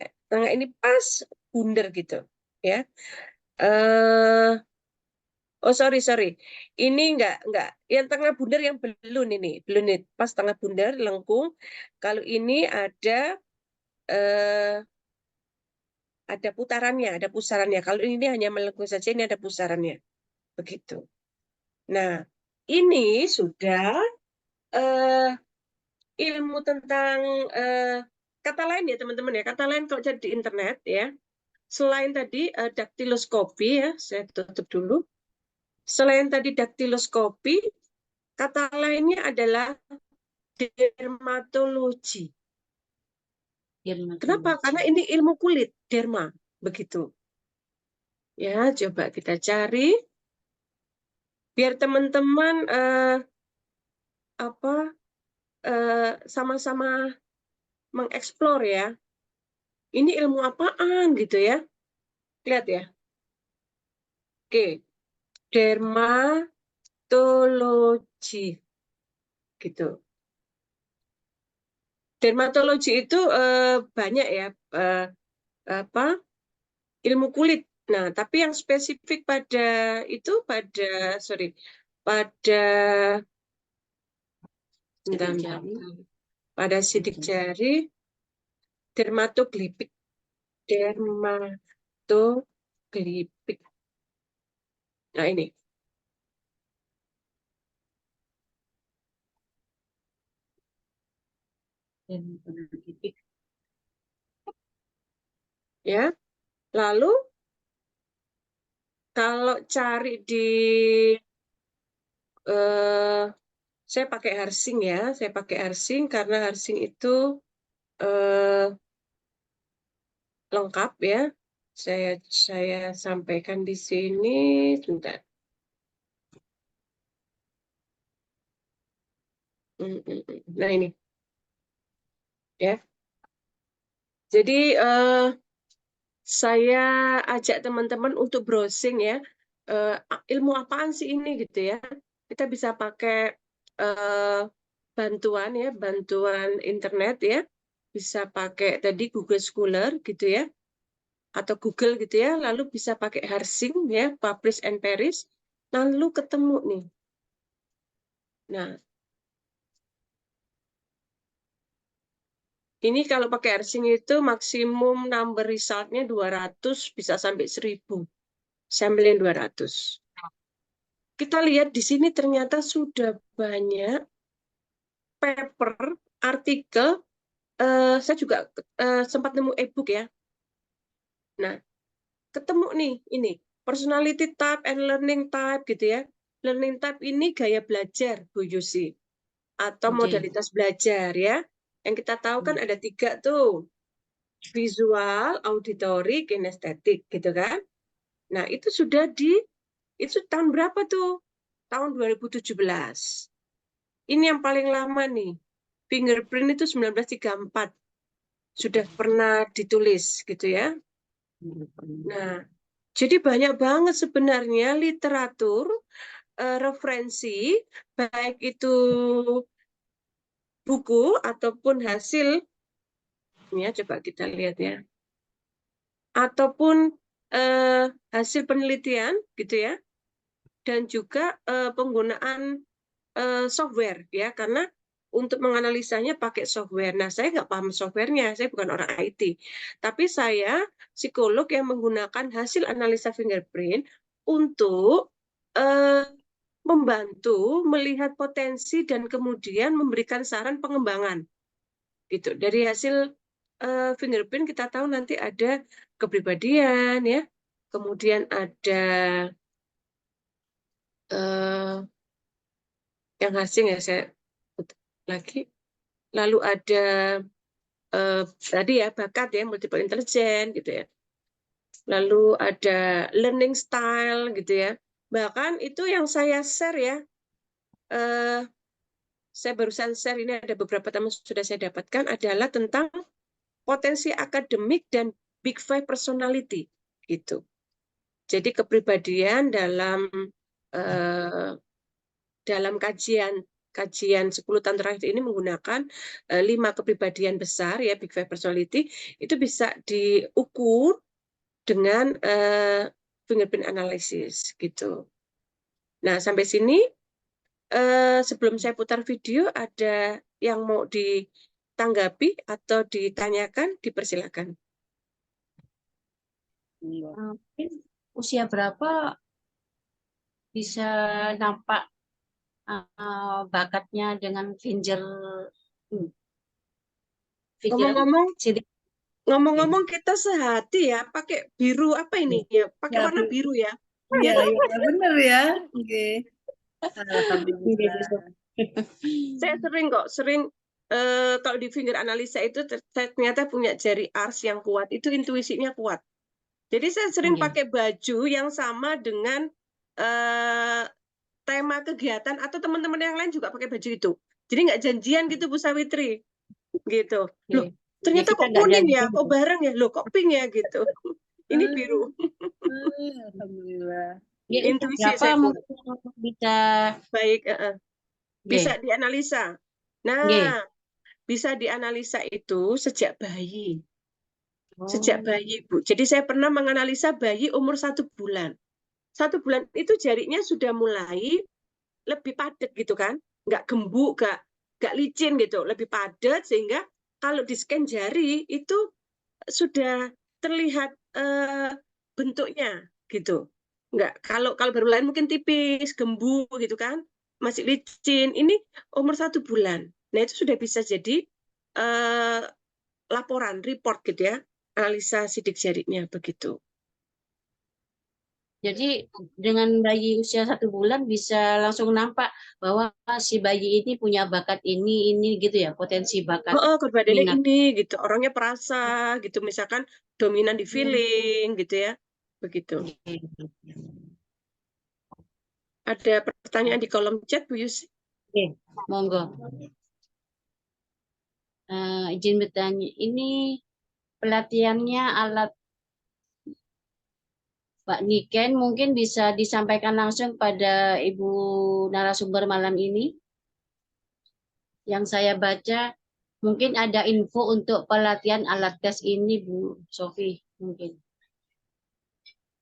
C: pas bundar gitu ya. Oh sorry. Ini enggak. Yang tengah bundar yang belun ini. Belun ini. Pas tengah bundar, lengkung. Kalau ini ada putarannya, ada pusarannya. Kalau ini hanya melengkung saja, ini ada pusarannya. Begitu. Nah, ini sudah ilmu tentang kata lain ya teman-teman ya. Kata lain kalau cari di internet ya. Selain tadi daktiloskopi ya, saya tutup dulu. Selain tadi daktiloskopi, kata lainnya adalah dermatologi. Kenapa? Karena ini ilmu kulit, derma, begitu. Ya, coba kita cari biar teman-teman sama-sama mengeksplor ya. Ini ilmu apaan gitu ya? Lihat ya. Oke, dermatologi gitu. Dermatologi itu banyak ya ilmu kulit. Nah, tapi yang spesifik pada pada sidik jari dermatoglipik. Dermatoglipik. Nah, ini. Ya. Lalu kalau cari di saya pakai Harsing ya, saya pakai Harsing karena Harsing itu lengkap ya. Saya sampaikan di sini sebentar. Nah ini ya. Jadi saya ajak teman-teman untuk browsing ya. Ilmu apaan sih ini gitu ya. kita bisa pakai bantuan ya, bantuan internet ya, bisa pakai tadi Google Scholar gitu ya, atau Google gitu ya, lalu bisa pakai Harsing ya, Publish and Perish, lalu ketemu nih. Nah, ini kalau pakai Harsing itu maksimum number result-nya 200, bisa sampai 1000. Sampelnya 200. Kita lihat di sini ternyata sudah banyak paper, artikel, saya juga sempat nemu e-book ya. Nah, ketemu nih ini personality type and learning type gitu ya. Learning type ini gaya belajar Bu Yusi atau
B: Oke.
C: modalitas belajar ya. Yang kita tahu kan ada 3 tuh. Visual, auditory, kinestetik gitu kan. Nah, itu sudah itu tahun berapa tuh? Tahun 2017. Ini yang paling lama nih. Fingerprint itu 1934. Sudah pernah ditulis gitu ya. Nah, jadi banyak banget sebenarnya literatur, referensi, baik itu buku ataupun hasil, ya coba kita lihat ya, ataupun hasil penelitian gitu ya, dan juga penggunaan software ya, karena untuk menganalisanya pakai software. Nah, saya nggak paham softwarenya, saya bukan orang IT, tapi saya psikolog yang menggunakan hasil analisa fingerprint untuk membantu melihat potensi dan kemudian memberikan saran pengembangan. Gitu. Dari hasil fingerprint kita tahu nanti ada kepribadian ya, kemudian ada yang asing ya saya lagi, lalu ada tadi ya bakat ya, multiple intelligence gitu ya, lalu ada learning style gitu ya, bahkan itu yang saya share ya, saya barusan share ini, ada beberapa teman sudah saya dapatkan, adalah tentang potensi akademik dan big five personality gitu. Jadi kepribadian dalam kajian 10 tahun terakhir ini menggunakan 5 kepribadian besar ya, big five personality, itu bisa diukur dengan fingerprint analysis gitu. Nah, sampai sini sebelum saya putar video, ada yang mau ditanggapi atau ditanyakan, dipersilakan.
B: Mungkin usia berapa bisa nampak bakatnya dengan
C: Ngomong-ngomong,
B: sidik.
C: ngomong-ngomong kita sehati ya, pakai biru apa ini ya? Pakai
A: Ya,
C: warna biru ya.
A: iya, ya, benar ya. Oke. Alhamdulillah.
C: Saya sering kalau di finger analisa itu ternyata punya jari ars yang kuat, itu intuisinya kuat. Jadi saya sering pakai baju yang sama dengan tema kegiatan, atau teman-teman yang lain juga pakai baju itu. Jadi nggak janjian gitu Bu Sawitri, gitu. Loh, ternyata
B: kita
C: kok
B: nggak
C: kuning ya,
B: janjian.
C: kok bareng ya, loh kok pink ya gitu. Ini biru.
A: Alhamdulillah.
B: Ya,
C: Intuisi
B: berapa
C: saya kuat.
B: mungkin bisa
C: Baik, bisa dianalisa. Nah, bisa dianalisa itu sejak bayi. Sejak bayi, Bu. Jadi saya pernah menganalisa bayi umur 1 bulan. 1 bulan itu jarinya sudah mulai lebih padat gitu kan. Nggak gembuk, nggak licin gitu. Lebih padat sehingga kalau di scan jari itu sudah terlihat bentuknya gitu. Nggak, kalau baru lahir mungkin tipis, gembuk gitu kan. Masih licin. Ini umur 1 bulan. Nah, itu sudah bisa jadi laporan, report gitu ya, analisa sidik jarinya begitu.
B: Jadi dengan bayi usia 1 bulan bisa langsung nampak bahwa si bayi ini punya bakat ini gitu ya, potensi bakat
C: Oh, kepribadiannya
B: minat.
C: ini gitu, orangnya perasa gitu, misalkan dominan di feeling gitu ya, begitu. Ada pertanyaan di kolom chat Bu Yusi?
B: Oke, monggo. Izin bertanya, ini pelatihannya alat Pak Niken mungkin bisa disampaikan langsung pada Ibu narasumber malam ini. Yang saya baca mungkin ada info untuk pelatihan alat tes ini Bu Sofi mungkin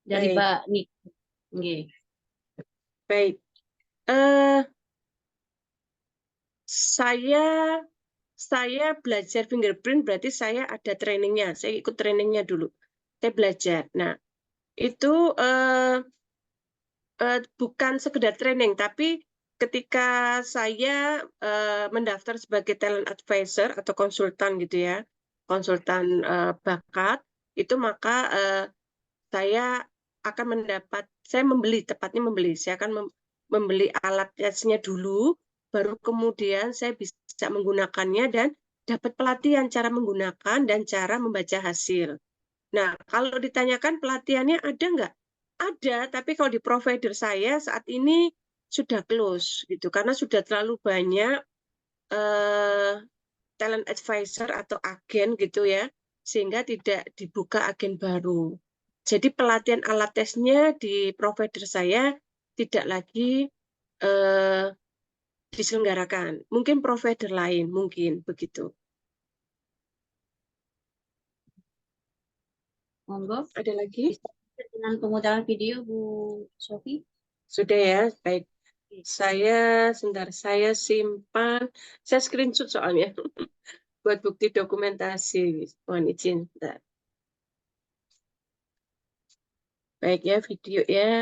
B: dari
C: Baik,
B: Pak Niken. Nggih.
C: baik. Saya belajar fingerprint berarti saya ada trainingnya. Saya ikut trainingnya dulu. Saya belajar. Nah, itu bukan sekedar training, tapi ketika saya mendaftar sebagai talent advisor atau konsultan gitu ya, konsultan bakat, itu maka saya akan saya membeli, tepatnya membeli, saya akan membeli alat tesnya dulu, baru kemudian saya bisa menggunakannya dan dapat pelatihan cara menggunakan dan cara membaca hasil. Nah, kalau ditanyakan pelatihannya ada nggak? Ada, tapi kalau di provider saya saat ini sudah close gitu, karena sudah terlalu banyak talent advisor atau agen gitu ya, sehingga tidak dibuka agen baru. Jadi pelatihan alat tesnya di provider saya tidak lagi diselenggarakan. Mungkin provider lain, mungkin begitu.
B: Monggo.
C: Ada lagi?
B: Bisa dengan pemutaran video Bu Sofi.
C: Sudah ya, baik. Sebentar, saya simpan. Saya screenshot soalnya. Buat bukti dokumentasi. Mohon izin. Bentar. Baik ya, video ya.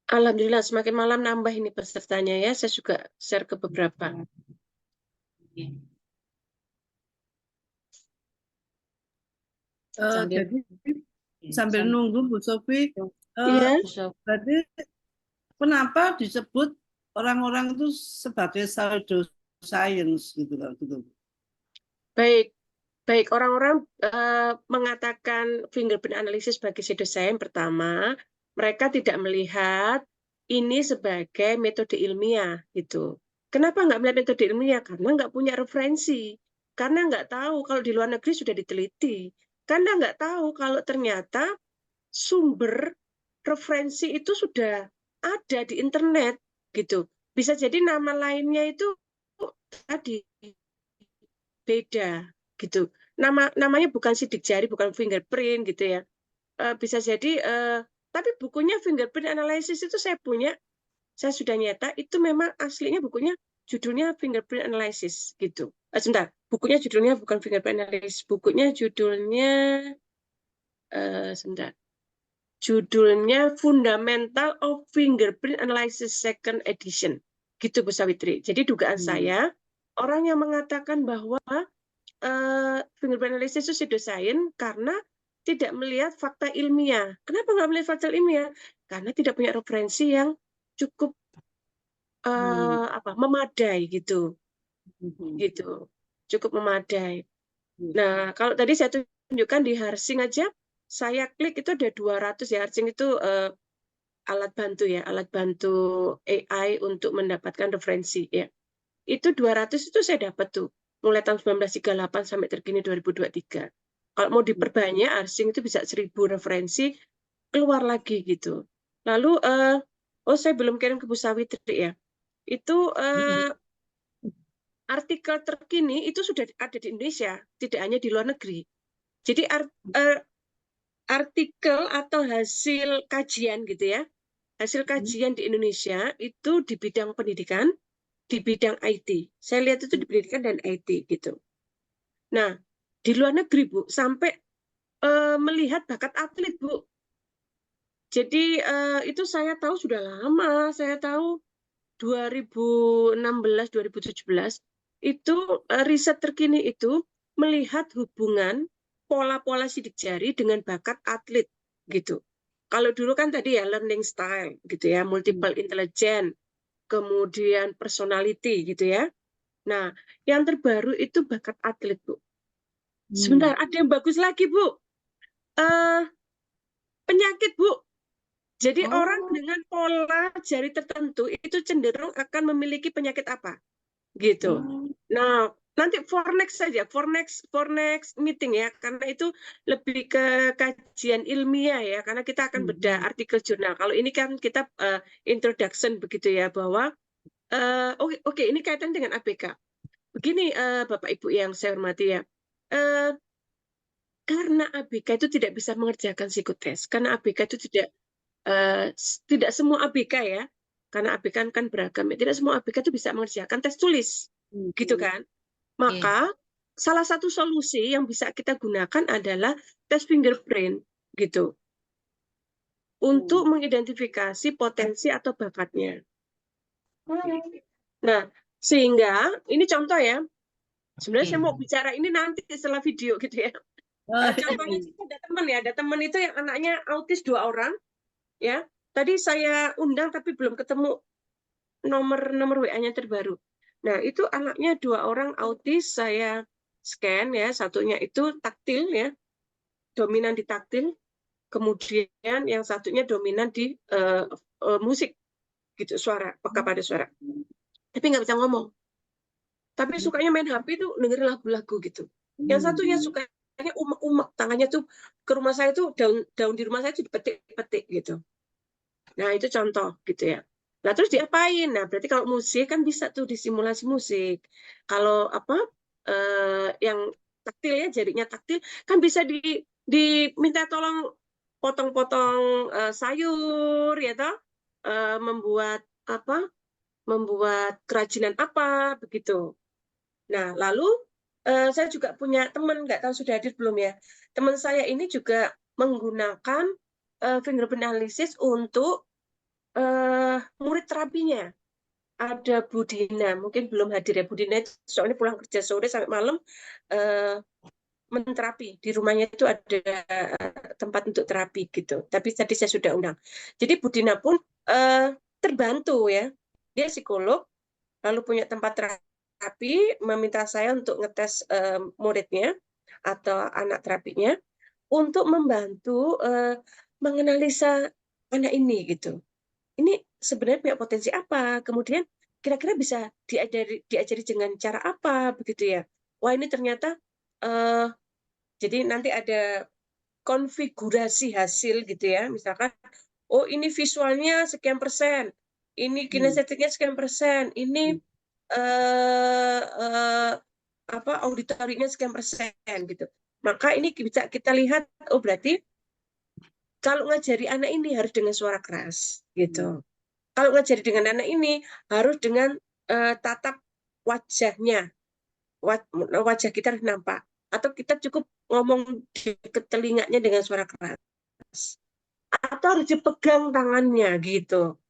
C: Alhamdulillah, semakin malam nambah ini pesertanya ya. Saya juga share ke beberapa.
A: Jadi sambil nunggu Bu Sofi,
C: Iya,
A: berarti kenapa disebut orang-orang itu sebagai pseudoscience gitu loh, gitu.
C: baik. Baik, orang-orang mengatakan fingerprint analysis sebagai pseudoscience pertama, mereka tidak melihat ini sebagai metode ilmiah gitu. Kenapa nggak melihat metode ilmiah? Karena nggak punya referensi. Karena nggak tahu kalau di luar negeri sudah diteliti. Karena nggak tahu kalau ternyata sumber referensi itu sudah ada di internet gitu. Bisa jadi nama lainnya itu tadi beda gitu. Namanya bukan sidik jari, bukan fingerprint gitu ya. Bisa jadi tapi bukunya fingerprint analysis itu saya punya, saya sudah nyata, itu memang aslinya bukunya judulnya fingerprint analysis gitu. Sebentar, bukunya judulnya bukan fingerprint analysis, bukunya judulnya sebentar. Judulnya Fundamental of Fingerprint Analysis Second Edition. Gitu Bu Sawitri. Jadi dugaan saya, orang yang mengatakan bahwa fingerprint analysis itu pseudoscience karena tidak melihat fakta ilmiah. Kenapa nggak melihat fakta ilmiah? Karena tidak punya referensi yang cukup memadai gitu, gitu, cukup memadai. Nah, kalau tadi saya tunjukkan di Harsing aja, saya klik itu ada 200 ya. Harsing itu alat bantu ya, alat bantu AI untuk mendapatkan referensi ya. Itu 200 itu saya dapat tuh mulai tahun 1938 sampai terkini 2023. Kalau mau diperbanyak, Harsing itu bisa 1000 referensi keluar lagi gitu. Lalu saya belum kirim ke Bu Sawitri ya. Itu artikel terkini itu sudah ada di Indonesia, tidak hanya di luar negeri. Jadi artikel atau hasil kajian gitu ya, hasil kajian di Indonesia itu di bidang pendidikan, di bidang IT. Saya lihat itu di pendidikan dan IT gitu. Nah, di luar negeri Bu, sampai melihat bakat atlet Bu. Jadi itu saya tahu sudah lama, saya tahu 2016-2017 itu riset terkini itu melihat hubungan pola-pola sidik jari dengan bakat atlet gitu. Kalau dulu kan tadi ya learning style gitu ya, multiple intelligence, kemudian personality gitu ya. Nah, yang terbaru itu bakat atlet, Bu. Sebentar, ada yang bagus lagi, Bu. Penyakit, Bu. Jadi orang dengan pola jari tertentu itu cenderung akan memiliki penyakit apa? Gitu. Nah, nanti for next meeting ya, karena itu lebih ke kajian ilmiah ya, karena kita akan bedah artikel jurnal. Kalau ini kan kita introduction begitu ya, bahwa oke, ini kaitan dengan ABK. Begini Bapak Ibu yang saya hormati ya, karena ABK itu tidak bisa mengerjakan psikotes, karena ABK itu tidak semua ABK ya, karena ABK kan beragam ya, tidak semua ABK itu bisa mengerjakan tes tulis, gitu kan? Maka salah satu solusi yang bisa kita gunakan adalah tes fingerprint gitu untuk mengidentifikasi potensi atau bakatnya. Nah, sehingga ini contoh ya. Sebenarnya saya mau bicara ini nanti setelah video gitu ya. Contohnya ada teman itu yang anaknya autis 2 orang ya. Tadi saya undang tapi belum ketemu nomor WA-nya terbaru. Nah, itu anaknya 2 orang autis, saya scan ya, satunya itu taktil ya, dominan di taktil, kemudian yang satunya dominan di musik gitu, suara, peka pada suara. Tapi nggak bisa ngomong. Tapi sukanya main HP tuh dengerin lagu-lagu gitu. Yang satunya sukanya umek-umek, tangannya tuh ke rumah saya tuh daun di rumah saya tuh dipetik-petik gitu. Nah, itu contoh gitu ya. Nah, terus diapain? Nah, berarti kalau musik kan bisa tuh disimulasi musik. Kalau yang taktil ya, jarinya taktil kan bisa diminta tolong potong-potong sayur ya toh, membuat apa? Membuat kerajinan apa begitu. Nah, lalu saya juga punya teman, nggak tahu sudah hadir belum ya. Teman saya ini juga menggunakan fingerprint analysis untuk murid terapinya. Ada Bu Dina, mungkin belum hadir ya Bu Dina, soalnya pulang kerja sore sampai malam menterapi. Di rumahnya itu ada tempat untuk terapi gitu. Tapi tadi saya sudah undang. Jadi Bu Dina pun terbantu ya. Dia psikolog, lalu punya tempat terapi, meminta saya untuk ngetes muridnya atau anak terapinya untuk membantu menganalisa anak ini gitu. Ini sebenarnya punya potensi apa? Kemudian kira-kira bisa diajari dengan cara apa begitu ya? Wah, ini ternyata jadi nanti ada konfigurasi hasil gitu ya. Misalkan, oh ini visualnya sekian persen, ini kinestetiknya sekian persen, ini auditorinya sekian persen gitu. Maka ini bisa kita lihat, oh berarti kalau ngajari anak ini harus dengan suara keras gitu. Kalau ngajari dengan anak ini harus dengan tatap wajahnya, wajah kita harus nampak. Atau kita cukup ngomong ke telinganya dengan suara keras. Atau harus dipegang tangannya gitu.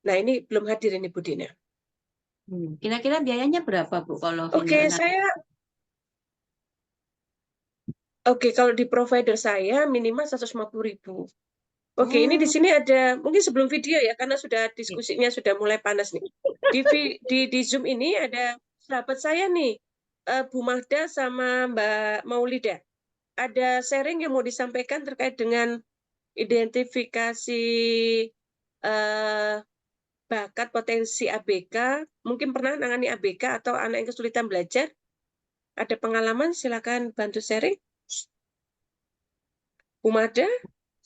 C: Nah, ini belum hadir ini Bu Dina.
B: Kira-kira biayanya berapa Bu kalau
C: Oke, kalau di provider saya minimal 150.000. Oke, ini di sini ada, mungkin sebelum video ya, karena sudah diskusinya sudah mulai panas nih. Di Zoom ini ada sahabat saya nih, Bu Mahda sama Mbak Maulida. Ada sharing yang mau disampaikan terkait dengan identifikasi bakat potensi ABK. Mungkin pernah nangani ABK atau anak yang kesulitan belajar. Ada pengalaman, silakan bantu sharing. Bu Mahda,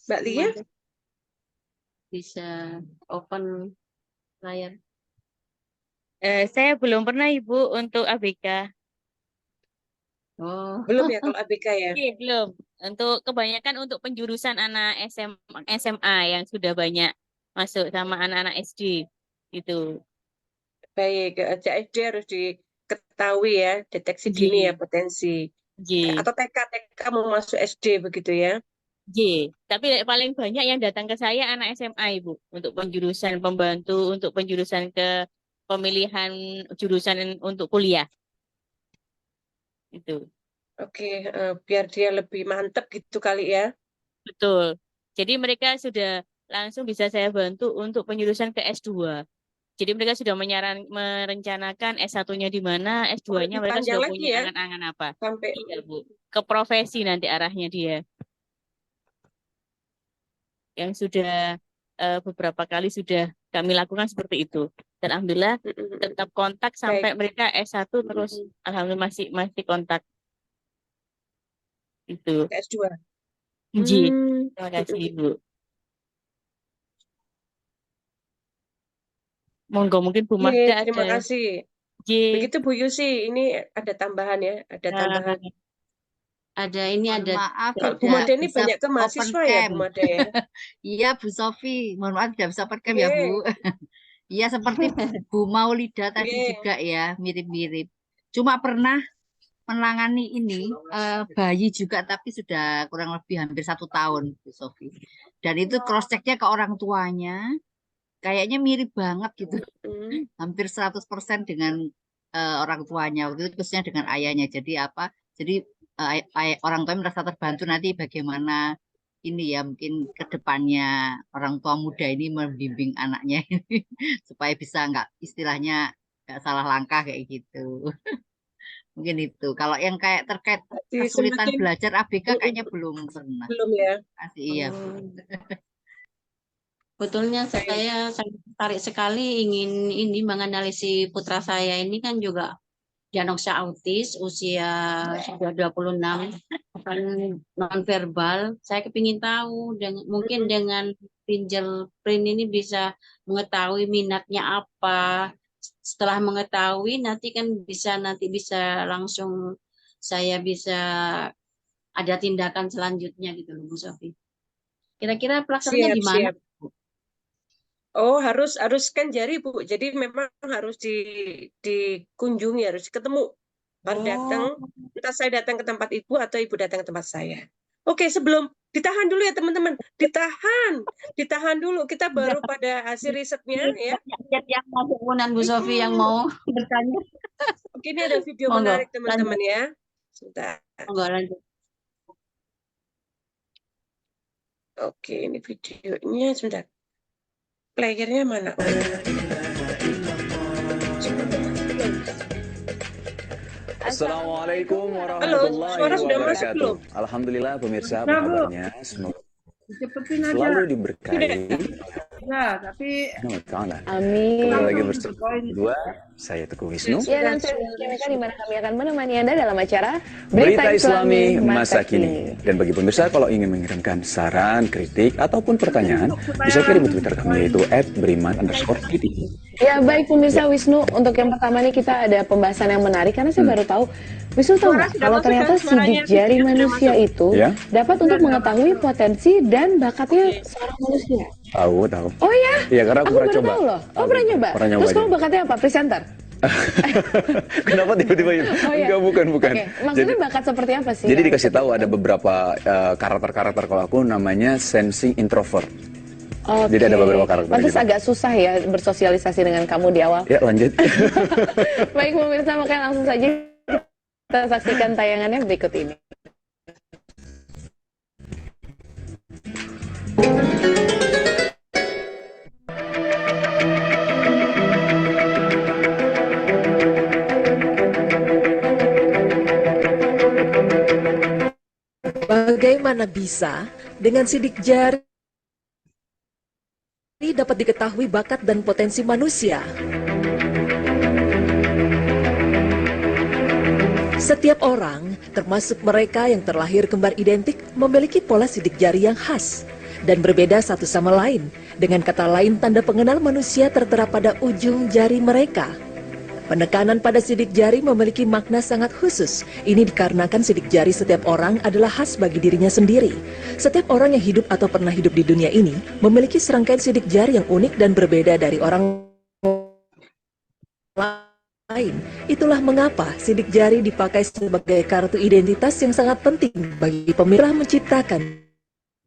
C: Mbak Lia.
B: Bisa open layar.
D: Saya belum pernah Ibu untuk ABK.
B: Oh,
C: Belum ya kalau ABK ya?
D: Iya, belum. Untuk kebanyakan untuk penjurusan anak SMA yang sudah banyak masuk sama anak-anak SD itu.
C: Baik, CFD harus diketahui ya, deteksi dini ya potensi. Atau TK mau masuk SD begitu ya?
D: Tapi paling banyak yang datang ke saya anak SMA Ibu untuk penjurusan pembantu, untuk penjurusan ke pemilihan jurusan untuk kuliah. Itu.
C: Oke, biar dia lebih mantep gitu kali ya.
D: Betul. Jadi mereka sudah langsung bisa saya bantu untuk penjurusan ke S2. Jadi mereka sudah merencanakan S1-nya di mana, S2-nya mereka
C: Panjang
D: sudah
C: lagi
D: punya
C: ya,
D: angan-angan apa.
C: sampai
D: Iya, Bu. Ke profesi nanti arahnya dia. Yang sudah beberapa kali sudah kami lakukan seperti itu. Dan alhamdulillah
C: Mm-mm.
D: tetap kontak sampai mereka S1 terus alhamdulillah masih kontak itu.
C: S2.
D: Ji,
C: Hmm.
D: terima kasih Ibu. Monggo mungkin Bu
C: Oke,
D: Magda
C: terima
D: ada.
C: kasih.
D: Ji.
C: Begitu Bu Yusi, ini ada tambahan ya, ada tambahan.
E: Mohon maaf
C: Kalau Bu
E: tidak
C: Mada ini
E: bisa
C: banyak ke
E: open
C: mahasiswa ya, Bu
E: cam.
C: Mada ya.
E: Iya Bu Sofi, mohon maaf tidak bisa open cam ya
C: Oke.
E: Bu. Iya seperti Bu Maulida tadi
C: Oke.
E: juga ya, mirip-mirip. Cuma pernah menangani ini bayi juga, tapi sudah kurang lebih hampir 1 tahun Bu Sofi. Dan itu cross checknya ke orang tuanya, kayaknya mirip banget gitu.
C: Hmm.
E: Hampir 100% dengan orang tuanya, waktu itu khususnya dengan ayahnya. Jadi apa? Jadi orang tua merasa terbantu nanti bagaimana ini ya, mungkin ke depannya orang tua muda ini membimbing anaknya ini supaya bisa nggak istilahnya nggak salah langkah kayak gitu. Mungkin itu. Kalau yang kayak terkait
C: Jadi
E: kesulitan
C: semakin
E: belajar ABK kayaknya belum pernah.
C: belum ya.
E: Masih iya Bu.
B: Betulnya saya sangat tertarik sekali ingin ini menganalisis putra saya ini kan juga diagnosa autis usia sudah 26 bukan nonverbal. Saya kepingin tahu mungkin dengan fingerprint ini bisa mengetahui minatnya apa. Setelah mengetahui nanti bisa langsung saya bisa ada tindakan selanjutnya gitu loh Bu Sofi. Kira-kira pelaksanaannya
C: Siap,
B: di mana?
C: siap. Oh, harus scan jari, Bu. Jadi memang harus dikunjungi, harus ketemu. Harus datang, entah saya datang ke tempat Ibu atau Ibu datang ke tempat saya. Oke, sebelum ditahan dulu ya teman-teman. Ditahan dulu. Kita baru pada hasil risetnya ya.
B: Yang masuk Unan Bu Sofi yang mau bertanya.
C: Oke, ini ada video
B: Monggo,
C: menarik teman-teman ya. Sebentar.
B: Monggo lanjut.
C: Oke, ini videonya sebentar. Playernya mana?
F: Assalamualaikum
C: Halo,
F: warahmatullahi
C: suara sudah masuk
F: wabarakatuh.
C: belum?
F: Alhamdulillah pemirsa, apa
A: Sudah, Bu.
F: kabarnya? Semoga
A: Cepetin aja.
F: selalu diberkahi.
A: Ya, tapi
F: Ta'ala.
G: Amin.
F: Kembali lagi
A: langsung
F: bersama
A: to the point.
F: kedua, saya Teguh Wisnu.
G: Ya, dan saya Meka di mana kami akan menemani Anda dalam acara
F: Berita Islami masa kini. Dan bagi pemirsa kalau ingin mengirimkan saran, kritik, ataupun pertanyaan, bisa kirim di Twitter kami yaitu @beriman_tv.
G: Ya, baik pemirsa Wisnu, untuk yang pertama nih kita ada pembahasan yang menarik karena saya baru tahu. Wisnu tahu nggak kalau ternyata sidik jari manusia itu
F: Ya.
G: dapat untuk mengetahui potensi dan bakatnya seorang manusia.
F: Tahu.
G: Oh ya?
F: Iya, karena aku pernah
G: baru
F: coba.
G: tahu loh. Oh, pernah nyoba?
F: Pernah nyoba
G: Terus
F: aja.
G: kamu bakatnya apa? Presenter?
F: Kenapa tiba-tiba itu?
G: Oh, iya.
F: Enggak, bukan.
G: Oke, maksudnya bakat seperti apa sih?
F: Jadi
G: yang
F: dikasih
G: bisa
F: tahu ada
G: dikatakan?
F: beberapa karakter-karakter kalau aku namanya sensing introvert.
G: Oke.
F: Jadi ada beberapa karakter
G: Pantes
F: gitu.
G: agak susah ya bersosialisasi dengan kamu di awal.
F: Ya lanjut.
G: Baik pemirsa, makanya langsung saja kita saksikan tayangannya berikut ini.
H: Bagaimana bisa dengan sidik jari dapat diketahui bakat dan potensi manusia? Setiap orang, termasuk mereka yang terlahir kembar identik, memiliki pola sidik jari yang khas dan berbeda satu sama lain. Dengan kata lain, tanda pengenal manusia tertera pada ujung jari mereka. Penekanan pada sidik jari memiliki makna sangat khusus. Ini dikarenakan sidik jari setiap orang adalah khas bagi dirinya sendiri. Setiap orang yang hidup atau pernah hidup di dunia ini memiliki serangkaian sidik jari yang unik dan berbeda dari orang lain. Itulah mengapa sidik jari dipakai sebagai kartu identitas yang sangat penting bagi pemilah menciptakan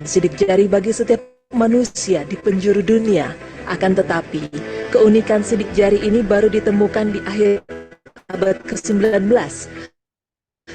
H: sidik jari bagi setiap manusia di penjuru dunia. Akan tetapi, keunikan sidik jari ini baru ditemukan di akhir abad ke-19.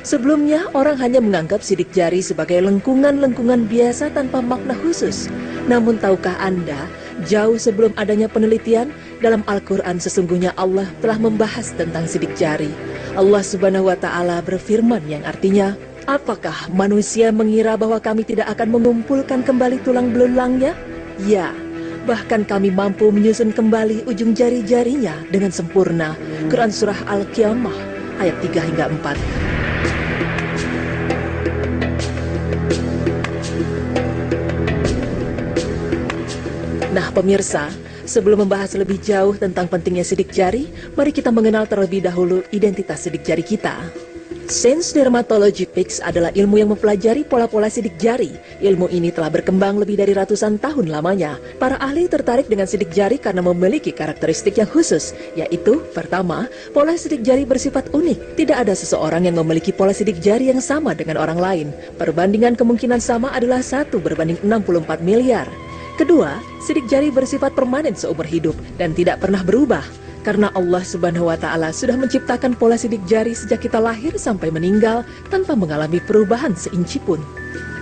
H: Sebelumnya, orang hanya menganggap sidik jari sebagai lengkungan-lengkungan biasa tanpa makna khusus. Namun tahukah Anda, jauh sebelum adanya penelitian, dalam Al-Quran sesungguhnya Allah telah membahas tentang sidik jari. Allah Subhanahu wa Ta'ala berfirman yang artinya, apakah manusia mengira bahwa kami tidak akan mengumpulkan kembali tulang belulangnya? Ya, Bahkan kami mampu menyusun kembali ujung jari-jarinya dengan sempurna. Quran Surah Al-Qiyamah ayat 3 hingga 4. Nah pemirsa, sebelum membahas lebih jauh tentang pentingnya sidik jari, mari kita mengenal terlebih dahulu identitas sidik jari kita. Sense Dermatology Pics adalah ilmu yang mempelajari pola-pola sidik jari. Ilmu ini telah berkembang lebih dari ratusan tahun lamanya. Para ahli tertarik dengan sidik jari karena memiliki karakteristik yang khusus, yaitu pertama, pola sidik jari bersifat unik. Tidak ada seseorang yang memiliki pola sidik jari yang sama dengan orang lain. Perbandingan kemungkinan sama adalah 1 berbanding 64 miliar. Kedua, sidik jari bersifat permanen seumur hidup dan tidak pernah berubah. Karena Allah Subhanahu wa Ta'ala sudah menciptakan pola sidik jari sejak kita lahir sampai meninggal tanpa mengalami perubahan seinci pun.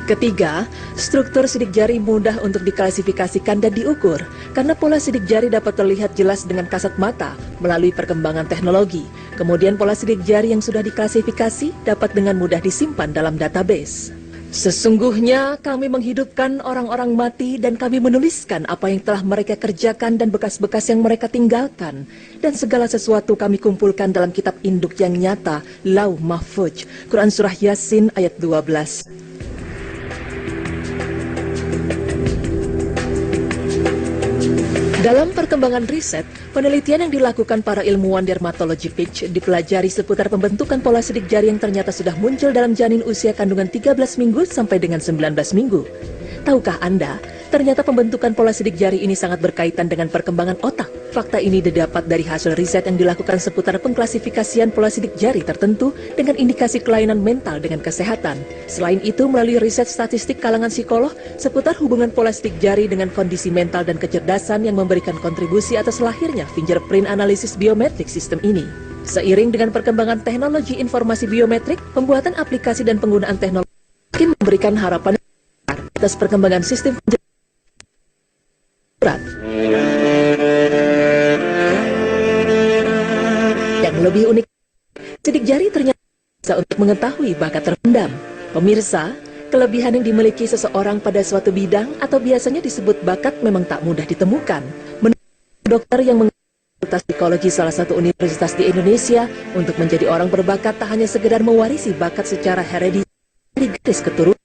H: Ketiga, struktur sidik jari mudah untuk diklasifikasikan dan diukur karena pola sidik jari dapat terlihat jelas dengan kasat mata melalui perkembangan teknologi. Kemudian pola sidik jari yang sudah diklasifikasi dapat dengan mudah disimpan dalam database. Sesungguhnya kami menghidupkan orang-orang mati dan kami menuliskan apa yang telah mereka kerjakan dan bekas-bekas yang mereka tinggalkan. Dan segala sesuatu kami kumpulkan dalam kitab induk yang nyata, Lauh Mahfuz. Quran Surah Yasin ayat 12. Dalam perkembangan riset, penelitian yang dilakukan para ilmuwan dermatologi Pitch dipelajari seputar pembentukan pola sidik jari yang ternyata sudah muncul dalam janin usia kandungan 13 minggu sampai dengan 19 minggu. Tahukah Anda, ternyata pembentukan pola sidik jari ini sangat berkaitan dengan perkembangan otak. Fakta ini didapat dari hasil riset yang dilakukan seputar pengklasifikasian pola sidik jari tertentu dengan indikasi kelainan mental dengan kesehatan. Selain itu, melalui riset statistik kalangan psikolog seputar hubungan pola sidik jari dengan kondisi mental dan kecerdasan yang memberikan kontribusi atas lahirnya fingerprint analisis biometrik sistem ini. Seiring dengan perkembangan teknologi informasi biometrik, pembuatan aplikasi dan penggunaan teknologi mungkin memberikan harapan atas perkembangan sistem berat. Yang lebih unik, sidik jari ternyata bisa untuk mengetahui bakat terpendam. Pemirsa, kelebihan yang dimiliki seseorang pada suatu bidang atau biasanya disebut bakat memang tak mudah ditemukan. Menurut dokter yang Fakultas Psikologi salah satu universitas di Indonesia, untuk menjadi orang berbakat tak hanya sekedar mewarisi bakat secara herediter dari garis keturunan.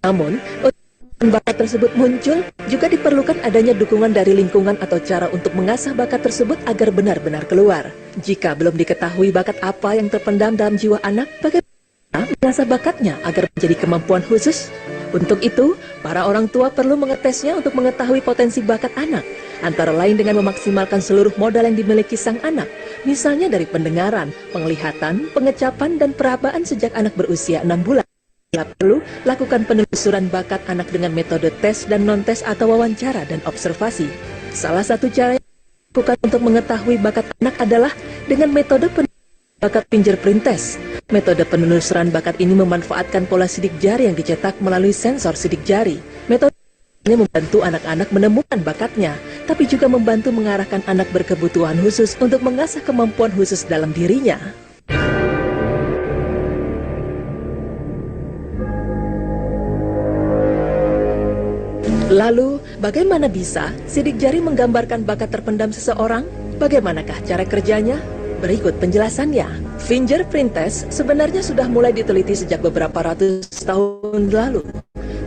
H: Namun, untuk bakat tersebut muncul, juga diperlukan adanya dukungan dari lingkungan atau cara untuk mengasah bakat tersebut agar benar-benar keluar. Jika belum diketahui bakat apa yang terpendam dalam jiwa anak, bagaimana mengasah bakatnya agar menjadi kemampuan khusus? Untuk itu, para orang tua perlu mengetesnya untuk mengetahui potensi bakat anak, antara lain dengan memaksimalkan seluruh modal yang dimiliki sang anak, misalnya dari pendengaran, penglihatan, pengecapan, dan perabaan sejak anak berusia 6 bulan. Bila perlu, lakukan penelusuran bakat anak dengan metode tes dan non-tes atau wawancara dan observasi. Salah satu cara yang dilakukan untuk mengetahui bakat anak adalah dengan metode bakat fingerprint test. Metode penelusuran bakat ini memanfaatkan pola sidik jari yang dicetak melalui sensor sidik jari. Metode ini membantu anak-anak menemukan bakatnya, tapi juga membantu mengarahkan anak berkebutuhan khusus untuk mengasah kemampuan khusus dalam dirinya. Lalu, bagaimana bisa sidik jari menggambarkan bakat terpendam seseorang? Bagaimanakah cara kerjanya? Berikut penjelasannya. Fingerprint test sebenarnya sudah mulai diteliti sejak beberapa ratus tahun lalu.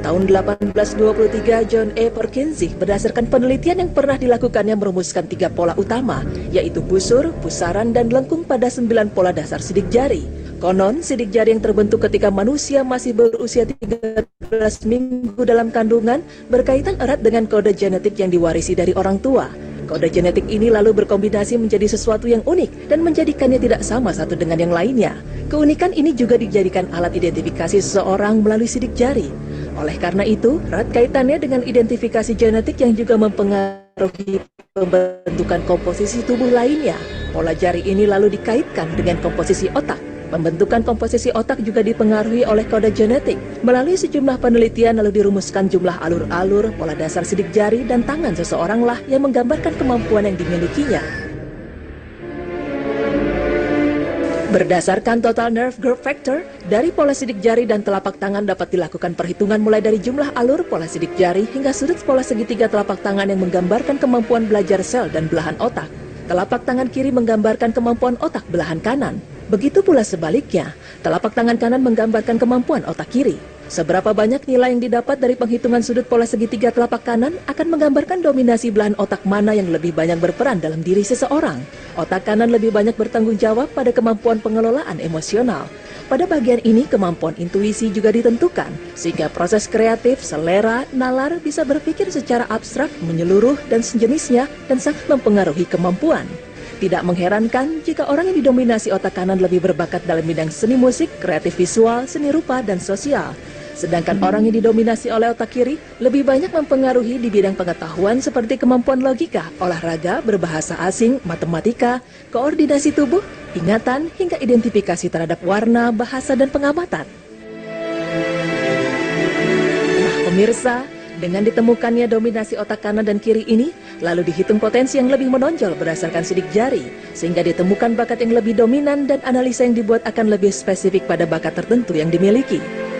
H: Tahun 1823, John A. Perkinzie berdasarkan penelitian yang pernah dilakukannya merumuskan 3 pola utama, yaitu busur, pusaran, dan lengkung pada 9 pola dasar sidik jari. Konon, sidik jari yang terbentuk ketika manusia masih berusia 13 minggu dalam kandungan berkaitan erat dengan kode genetik yang diwarisi dari orang tua. Kode genetik ini lalu berkombinasi menjadi sesuatu yang unik dan menjadikannya tidak sama satu dengan yang lainnya. Keunikan ini juga dijadikan alat identifikasi seseorang melalui sidik jari. Oleh karena itu, erat kaitannya dengan identifikasi genetik yang juga mempengaruhi pembentukan komposisi tubuh lainnya. Pola jari ini lalu dikaitkan dengan komposisi otak. Pembentukan komposisi otak juga dipengaruhi oleh kode genetik. Melalui sejumlah penelitian lalu dirumuskan jumlah alur-alur, pola dasar sidik jari, dan tangan seseoranglah yang menggambarkan kemampuan yang dimilikinya. Berdasarkan total nerve growth factor, dari pola sidik jari dan telapak tangan dapat dilakukan perhitungan mulai dari jumlah alur pola sidik jari hingga sudut pola segitiga telapak tangan yang menggambarkan kemampuan belajar sel dan belahan otak. Telapak tangan kiri menggambarkan kemampuan otak belahan kanan. Begitu pula sebaliknya, telapak tangan kanan menggambarkan kemampuan otak kiri. Seberapa banyak nilai yang didapat dari penghitungan sudut pola segitiga telapak kanan akan menggambarkan dominasi belahan otak mana yang lebih banyak berperan dalam diri seseorang. Otak kanan lebih banyak bertanggung jawab pada kemampuan pengelolaan emosional. Pada bagian ini, kemampuan intuisi juga ditentukan, sehingga proses kreatif, selera, nalar bisa berpikir secara abstrak, menyeluruh, dan sejenisnya, dan sangat mempengaruhi kemampuan. Tidak mengherankan jika orang yang didominasi otak kanan lebih berbakat dalam bidang seni musik, kreatif visual, seni rupa, dan sosial. Sedangkan orang yang didominasi oleh otak kiri lebih banyak mempengaruhi di bidang pengetahuan seperti kemampuan logika, olahraga, berbahasa asing, matematika, koordinasi tubuh, ingatan, hingga identifikasi terhadap warna, bahasa, dan pengamatan. Nah, pemirsa, dengan ditemukannya dominasi otak kanan dan kiri ini, lalu dihitung potensi yang lebih menonjol berdasarkan sidik jari, sehingga ditemukan bakat yang lebih dominan dan analisa yang dibuat akan lebih spesifik pada bakat tertentu yang dimiliki.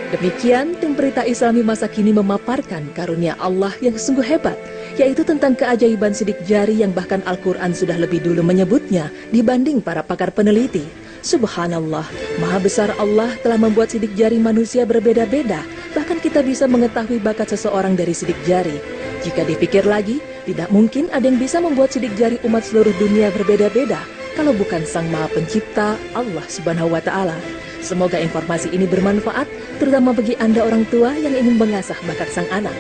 H: Demikian, tim Berita Islami masa kini memaparkan karunia Allah yang sungguh hebat, yaitu tentang keajaiban sidik jari yang bahkan Al-Quran sudah lebih dulu menyebutnya dibanding para pakar peneliti. Subhanallah, Maha Besar Allah telah membuat sidik jari manusia berbeda-beda, bahkan kita bisa mengetahui bakat seseorang dari sidik jari. Jika dipikir lagi, tidak mungkin ada yang bisa membuat sidik jari umat seluruh dunia berbeda-beda, kalau bukan Sang Maha Pencipta, Allah Subhanahu wa Ta'ala. Semoga informasi ini bermanfaat, terutama bagi Anda orang tua yang ingin mengasah bakat sang anak.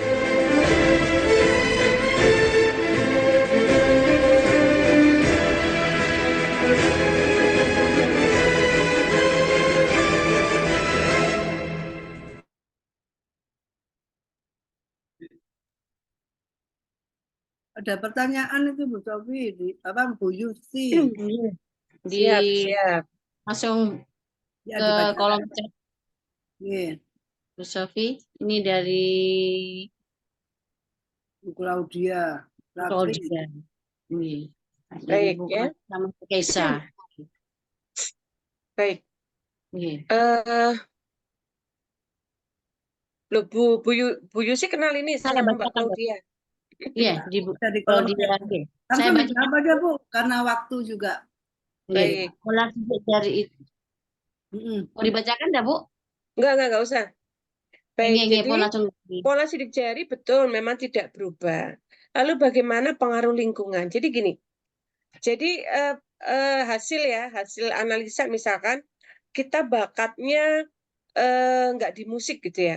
A: Ada pertanyaan itu Bu Sofi, Bu Yusti.
B: Siap. Langsung
A: Ya,
B: ke
A: dibacakan.
B: kolom chat
A: Iya,
B: Bu Sofi. Ini dari
A: Bu Claudia.
B: Claudia. Ini
C: Baik,
B: dari Bu
C: ya.
B: sama Keisa.
C: Baik.
B: Ini.
C: Loh, Bu Yusi kenal ini
B: Saya
C: sama Mbak
B: bacakan.
C: Claudia.
B: Iya, di Bu
A: Bisa di kolom
B: Claudia.
A: chat.
B: Saya
A: Langsung
B: baca.
A: dijawab aja Bu, karena waktu juga.
C: Baik.
B: Pola sidik jari itu. Mau dibacakan enggak, Bu?
C: Enggak usah. Baik,
B: Ini,
C: jadi
B: langsung.
C: pola sidik jari betul memang tidak berubah. Lalu bagaimana pengaruh lingkungan? Jadi gini, jadi hasil analisa misalkan kita bakatnya nggak di musik gitu ya.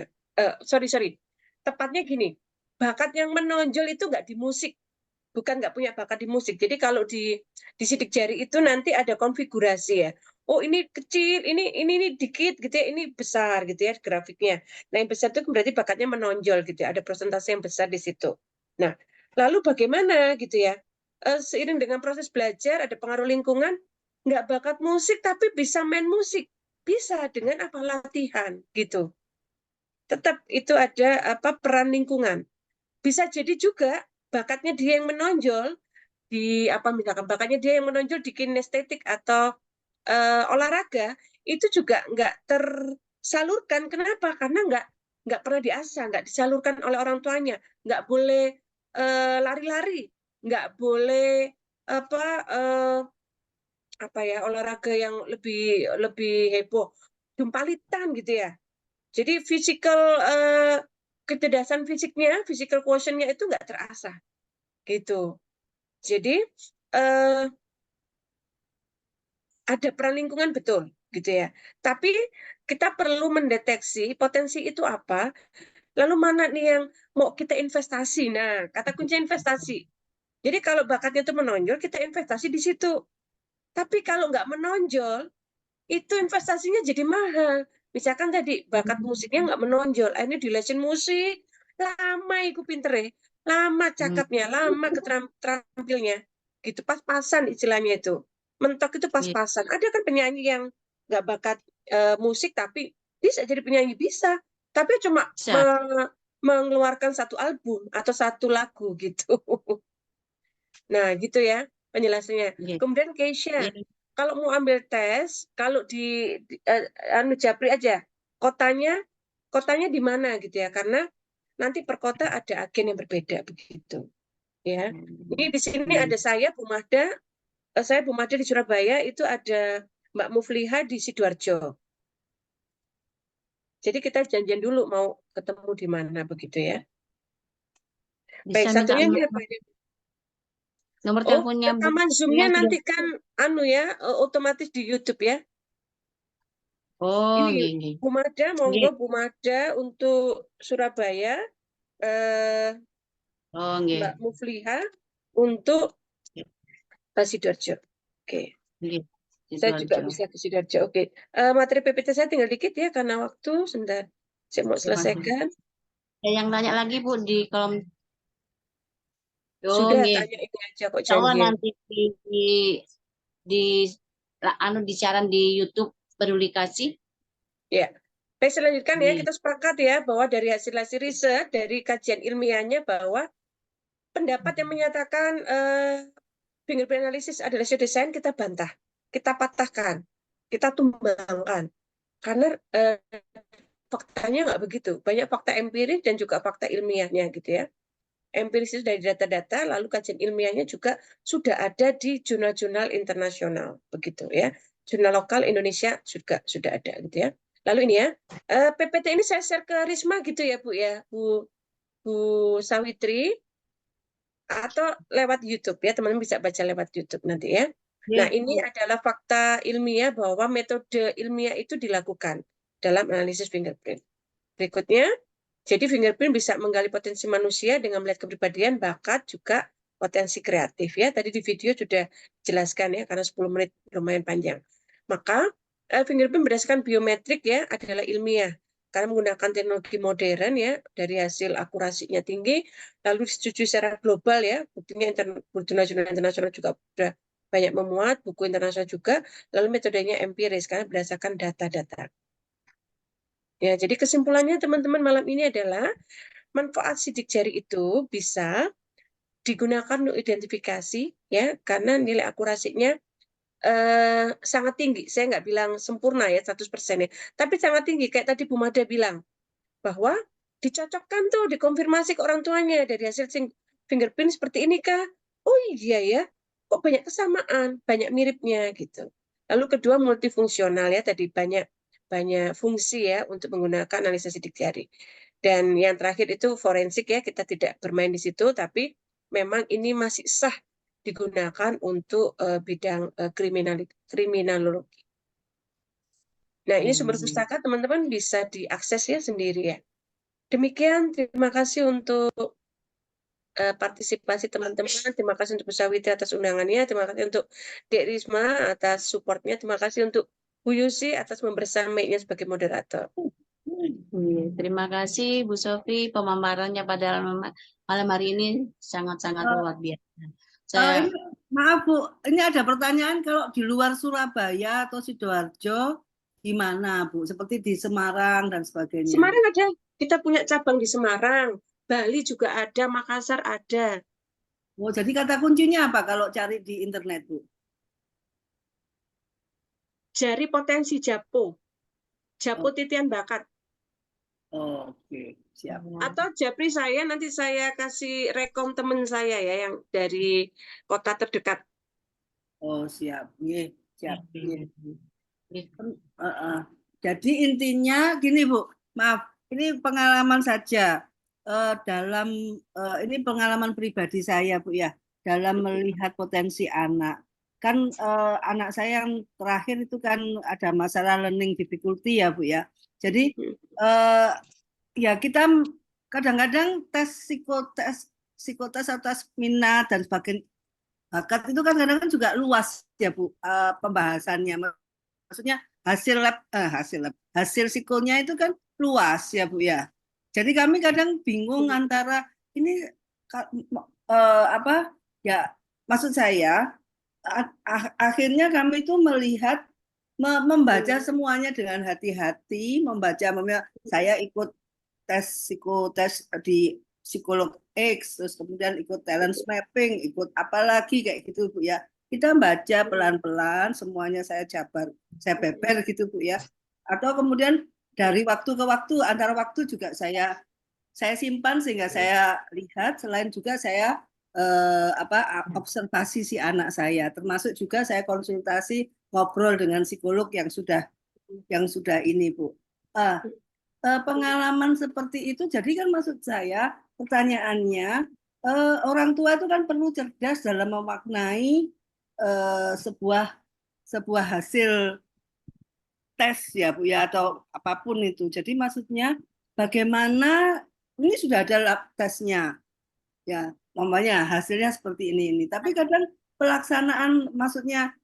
C: Sorry. Tepatnya gini, bakat yang menonjol itu nggak di musik. Bukan nggak punya bakat di musik. Jadi kalau di sidik jari itu nanti ada konfigurasi ya. Oh ini kecil, ini dikit gitu ya, ini besar gitu ya grafiknya. Nah yang besar itu berarti bakatnya menonjol gitu ya, ada persentase yang besar di situ. Nah lalu bagaimana gitu ya? Seiring dengan proses belajar ada pengaruh lingkungan, nggak bakat musik tapi bisa main musik, bisa dengan apa latihan gitu. Tetap itu ada peran lingkungan. Bisa jadi juga bakatnya dia yang menonjol di misalkan bakatnya dia yang menonjol di kinestetik atau olahraga itu juga nggak tersalurkan. Kenapa? Karena nggak pernah diasah, nggak disalurkan oleh orang tuanya. Nggak boleh lari-lari, nggak boleh olahraga yang lebih heboh, jumpalitan gitu ya. Jadi kecerdasan fisiknya, physical quotient-nya itu nggak terasah, gitu. Jadi ada peran lingkungan betul, gitu ya. Tapi kita perlu mendeteksi potensi itu apa, lalu mana nih yang mau kita investasi. Nah, kata kunci investasi. Jadi kalau bakatnya itu menonjol, kita investasi di situ. Tapi kalau nggak menonjol, itu investasinya jadi mahal. Misalkan tadi bakat musiknya nggak menonjol, akhirnya di lesson musik, lama ikut pinter lama cakapnya, lama terampilnya, gitu pas-pasan istilahnya itu. Mentok itu pas-pasan. Ada kan penyanyi yang nggak bakat musik tapi bisa jadi penyanyi, bisa. Tapi cuma mengeluarkan satu album atau satu lagu gitu. Nah gitu ya penjelasannya. Kemudian Keisha, kalau mau ambil tes, kalau anu Japri aja, kotanya di mana gitu ya, karena nanti per kota ada agen yang berbeda begitu. Ya, ini di sini ada saya Bu Mahda di Surabaya, itu ada Mbak Mufliha di Sidoarjo. Jadi kita janjian dulu mau ketemu di mana begitu ya. Baik,
B: Bisa minta
C: satunya ini apa ini?
B: nomor
C: Oh,
B: teleponnya Bu
C: rekaman Zoom-nya
B: yang
C: nanti
B: sudah.
C: kan anu ya, otomatis di YouTube ya.
B: Oh,
C: Ini
B: nggih.
C: Bu Mahda,
B: Nggih.
C: monggo Bu Mahda untuk Surabaya,
B: Oh, nggih.
C: Mbak Mufliha untuk Sidoarjo. Oke.
B: Nggih.
C: Saya juga
B: Sidoarjo.
C: bisa ke Sidoarjo. Oke. Materi PPT saya tinggal dikit ya karena waktu. Sebentar. Saya mau selesaikan.
B: Yang nanya lagi Bu di kolom. Oh,
C: Sudah
B: nggih.
C: tanya ini aja kok
B: Insya Allah
C: janjian.
B: nanti di siaran di YouTube Peduli Kasih.
C: Ya. Baik, selanjutkan ya,
B: Nggih.
C: kita sepakat ya bahwa dari hasil-hasil riset, dari kajian ilmiahnya bahwa pendapat yang menyatakan fingerprint analysis adalah show design kita bantah, kita patahkan, kita tumbangkan. Karena faktanya nggak begitu. Banyak fakta empiris dan juga fakta ilmiahnya gitu ya. Empiris itu dari data-data, lalu kajian ilmiahnya juga sudah ada di jurnal-jurnal internasional begitu ya. Jurnal lokal Indonesia juga sudah ada gitu ya. Lalu ini ya, PPT ini saya share ke Risma gitu ya Bu ya, Bu Sawitri, atau lewat YouTube ya, teman-teman bisa baca lewat YouTube nanti ya. Nah, ini adalah fakta ilmiah bahwa metode ilmiah itu dilakukan dalam analisis fingerprint. Berikutnya, jadi fingerprint bisa menggali potensi manusia dengan melihat kepribadian, bakat, juga potensi kreatif ya. Tadi di video sudah dijelaskan ya, karena 10 menit lumayan panjang. Maka fingerprint berdasarkan biometrik ya adalah ilmiah. Karena menggunakan teknologi modern ya, dari hasil akurasinya tinggi, lalu disetujui secara global ya, buktinya jurnal internasional juga sudah banyak memuat, buku internasional juga, lalu metodenya empiris karena berdasarkan data-data. Ya, jadi kesimpulannya teman-teman malam ini adalah manfaat sidik jari itu bisa digunakan untuk identifikasi ya, karena nilai akurasinya sangat tinggi. Saya nggak bilang sempurna ya 100% ya, tapi sangat tinggi. Kayak tadi Bu Mada bilang bahwa dicocokkan tuh, dikonfirmasi ke orang tuanya dari hasil fingerprint seperti ini kah? Oh iya ya, kok banyak kesamaan, banyak miripnya gitu. Lalu kedua multifungsional ya, tadi banyak fungsi ya untuk menggunakan analisa sidik jari. Dan yang terakhir itu forensik ya, kita tidak bermain di situ, tapi memang ini masih sah digunakan untuk bidang kriminologi. Nah, ini sumber pustaka teman-teman bisa diakses ya sendiri ya. Demikian, terima kasih untuk partisipasi teman-teman. Terima kasih untuk Bu Sawitri atas undangannya. Terima kasih untuk Dek Risma atas supportnya. Terima kasih untuk Bu Yusi atas membersamainya sebagai moderator.
B: Terima kasih Bu Sofi, pemaparannya pada malam hari ini sangat-sangat luar biasa.
A: Maaf Bu, ini ada pertanyaan, kalau di luar Surabaya atau Sidoarjo gimana Bu? Seperti di Semarang dan sebagainya.
C: Semarang ada, kita punya cabang di Semarang, Bali juga ada, Makassar ada.
A: Oh, jadi kata kuncinya apa kalau cari di internet Bu?
C: Jari potensi Japo titian bakat.
A: Oh, oke, siap.
C: Atau Japri saya, nanti saya kasih rekom teman saya ya yang dari kota terdekat.
A: Oh, siap. Nggih, siap. Jadi intinya gini Bu, maaf, ini pengalaman saja. Ini pengalaman pribadi saya Bu ya, dalam melihat potensi anak. Kan anak saya yang terakhir itu kan ada masalah learning difficulty ya Bu ya. Jadi ya kita kadang-kadang tes psikotes atau tes minat dan sebagainya, bakat itu kan kadang-kadang juga luas ya Bu pembahasannya. Maksudnya hasil psikonya itu kan luas ya Bu ya. Jadi kami kadang bingung antara ini apa ya, maksud saya akhirnya kami itu melihat membaca semuanya dengan hati-hati, saya ikut psikotes di psikolog X, terus kemudian ikut talent mapping, ikut apa lagi kayak gitu Bu ya. kita baca pelan-pelan, semuanya saya beber gitu Bu ya. Atau kemudian dari waktu ke waktu, antara waktu juga saya simpan sehingga saya lihat, selain juga saya observasi si anak saya, termasuk juga saya konsultasi ngobrol dengan psikolog yang sudah ini Bu. Pengalaman seperti itu, jadi kan maksud saya pertanyaannya, orang tua itu kan perlu cerdas dalam memaknai sebuah hasil tes ya Bu ya, atau apapun itu. Jadi maksudnya bagaimana, ini sudah ada tesnya ya, namanya hasilnya seperti ini. Tapi kadang pelaksanaan, maksudnya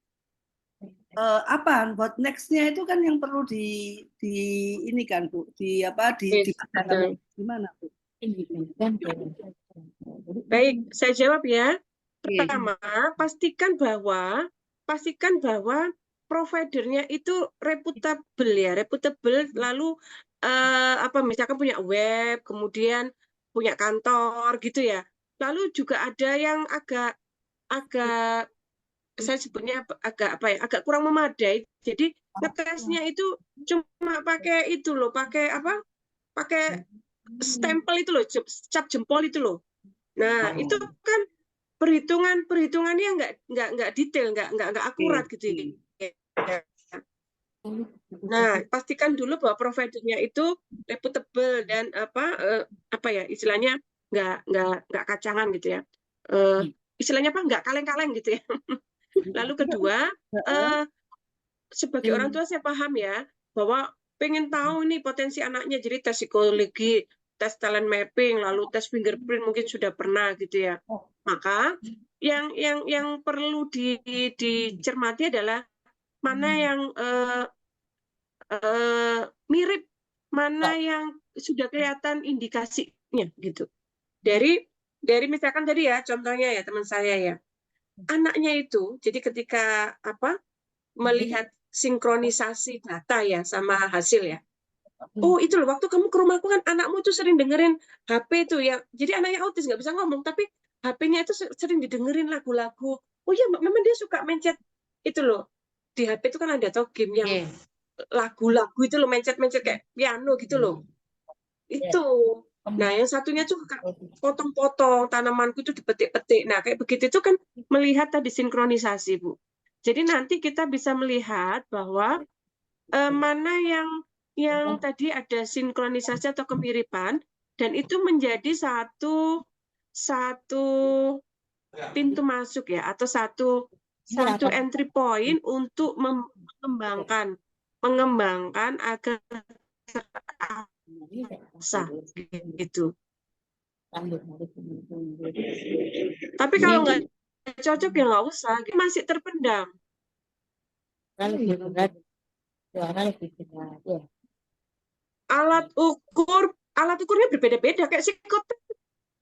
A: buat nextnya itu kan yang perlu di ini kan Bu, gimana Bu?
C: Baik, saya jawab ya. Pertama, pastikan bahwa providernya itu reputable ya, lalu misalkan punya web, kemudian punya kantor gitu ya. Lalu juga ada yang agak saya sebutnya agak kurang memadai. Jadi ngetesnya itu cuma pakai itu loh, pakai stempel itu loh, cap jempol itu loh. Nah, itu kan perhitungannya nggak detail, nggak akurat gitu ya. Nah, pastikan dulu bahwa providernya itu reputable dan istilahnya nggak kacangan gitu ya. Istilahnya nggak kaleng-kaleng gitu ya. Lalu kedua, sebagai orang tua saya paham ya bahwa pengen tahu nih potensi anaknya, jadi tes psikologi, tes talent mapping, lalu tes fingerprint mungkin sudah pernah gitu ya. Maka yang perlu dicermati adalah mana yang mirip, mana yang sudah kelihatan indikasinya gitu. Dari misalkan tadi ya contohnya ya teman saya ya, anaknya itu jadi ketika melihat sinkronisasi data ya sama hasil ya. Oh itu loh, waktu kamu ke rumahku kan anakmu itu sering dengerin HP itu ya. Jadi anaknya autis nggak bisa ngomong, tapi HP-nya itu sering didengerin lagu-lagu. Oh iya, memang dia suka mencet itu loh. Di HP itu kan ada toh game yang lagu-lagu itu loh, mencet-mencet kayak piano gitu loh. Itu. Nah yang satunya juga potong-potong, tanamanku itu dipetik-petik. Nah kayak begitu itu kan melihat tadi sinkronisasi Bu. Jadi nanti kita bisa melihat bahwa mana yang tadi ada sinkronisasi atau kemiripan, dan itu menjadi satu pintu masuk ya, atau satu entry point untuk mengembangkan agar terasa gitu. Tapi kalau nggak cocok ya nggak usah, masih terpendam. Alat ukurnya berbeda-beda, kayak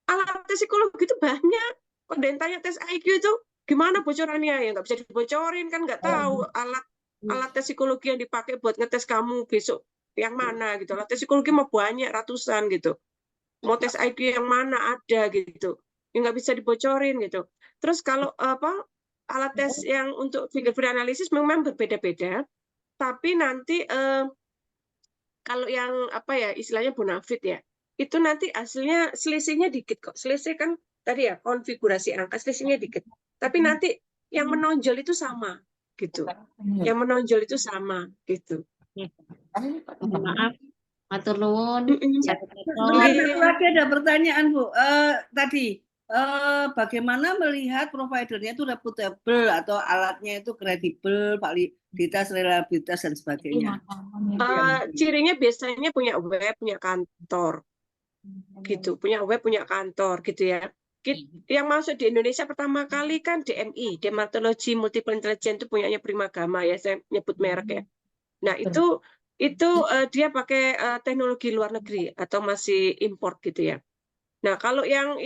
C: alat tes psikologi itu banyak. Kalau ada yang tanya tes IQ itu gimana bocorannya, ya nggak bisa dibocorin kan, nggak tahu alat tes psikologi yang dipakai buat ngetes kamu besok yang mana gitu. Alat tes psikologi mau banyak, ratusan gitu. Mau tes IQ yang mana ada gitu, ya nggak bisa dibocorin gitu. Terus kalau alat tes yang untuk fingerprint analysis memang berbeda-beda, tapi nanti kalau yang istilahnya bonafit ya, itu nanti hasilnya selisihnya dikit kok. Selisih kan tadi ya konfigurasi angka, selisihnya dikit. Tapi nanti yang menonjol itu sama gitu. Yang menonjol itu sama gitu.
B: Maaf, matur nuwun.
A: Lagi ada pertanyaan Bu. Tadi bagaimana melihat providernya itu reputable atau alatnya itu kredibel, validitas, reliabilitas dan sebagainya?
C: Cirinya biasanya punya web, punya kantor, gitu. Punya web, punya kantor, gitu ya. Yang masuk di Indonesia pertama kali kan DMI, Dermatology Multiple Intelligence, itu punyanya Primagama ya, saya nyebut merek ya. Nah itu dia pakai teknologi luar negeri atau masih import gitu ya. Nah kalau yang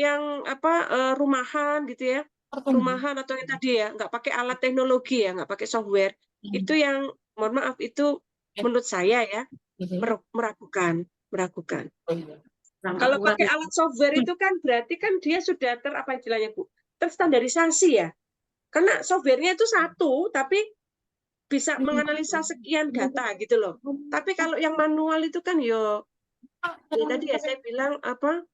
C: rumahan gitu ya, rumahan atau yang tadi ya nggak pakai alat teknologi ya, nggak pakai software, itu yang mohon maaf itu menurut saya ya meragukan. Kalau pakai alat software itu kan berarti kan dia sudah terstandarisasi ya. Karena softwarenya itu satu, tapi bisa menganalisa sekian data gitu loh. Tapi kalau yang manual itu kan ya tadi ya saya bilang apa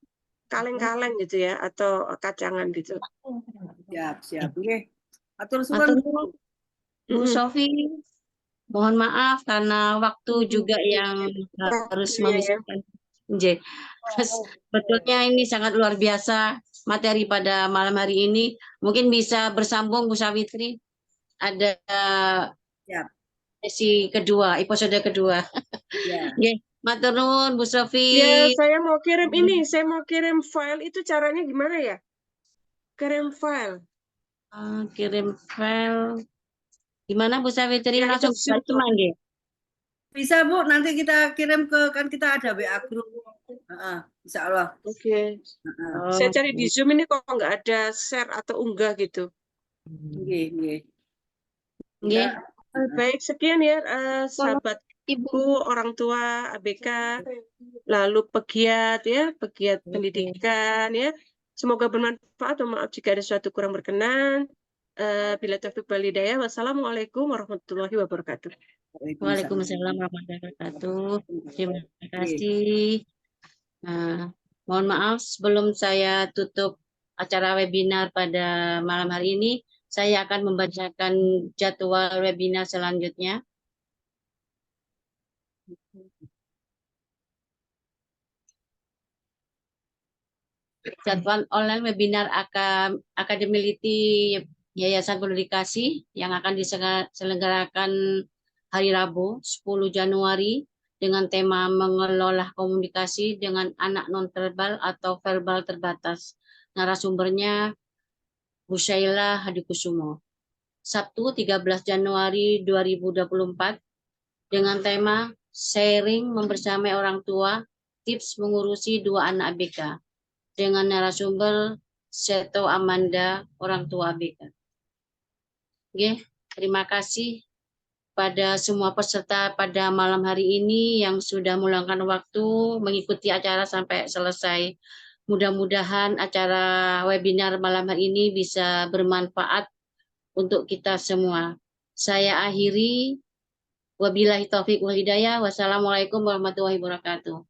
C: kaleng-kaleng gitu ya atau kacangan gitu.
A: Siap. Oke. Atur
B: Matur
A: suwun.
B: nuwun, Bu Sofi. Mohon maaf karena waktu juga yang harus
C: Iya, ya.
B: memisahkan. Nggih. Sebetulnya ini sangat luar biasa materi pada malam hari ini. Mungkin bisa bersambung Bu Sawitri. Ada
A: Siap.
B: sesi kedua, episode kedua.
A: Ya.
B: Nggih, matur nuwun Bu Sofi.
C: Ya, saya mau kirim ini, saya mau kirim file itu caranya gimana ya? Kirim file.
B: Kirim file. Gimana Bu Sawitri?
C: Ya,
B: Langsung
C: itu
B: terima nggih.
A: Bisa Bu, nanti kita kirim kan kita ada WA group. Insya Allah.
C: Oke.
B: Oh,
C: Saya cari di Zoom ini kok nggak ada share atau unggah gitu.
A: Nggih.
B: nggih.
C: Baik, sekian ya sahabat ibu, orang tua ABK, lalu pegiat ya, pegiat pendidikan ya. Semoga bermanfaat. Maaf jika ada sesuatu kurang berkenan. Bila taufiq wal hidayah. Wassalamualaikum warahmatullahi wabarakatuh.
B: Waalaikumsalam warahmatullahi wabarakatuh. Terima kasih. Mohon maaf sebelum saya tutup acara webinar pada malam hari ini, saya akan membacakan jadwal webinar selanjutnya. Jadwal online webinar Akademility Yayasan Publikasi yang akan diselenggarakan hari Rabu 10 Januari dengan tema mengelola komunikasi dengan anak nonverbal atau verbal terbatas. Narasumbernya Bu Syaila Hadikusumo. Sabtu 13 Januari 2024 dengan tema sharing membersamai orang tua, tips mengurusi 2 anak ABK dengan narasumber Seto Amanda, orang tua ABK. Oke, terima kasih pada semua peserta pada malam hari ini yang sudah meluangkan waktu mengikuti acara sampai selesai. Mudah-mudahan acara webinar malam hari ini bisa bermanfaat untuk kita semua. Saya akhiri. Wabillahi taufiq wal hidayah. Wassalamualaikum warahmatullahi wabarakatuh.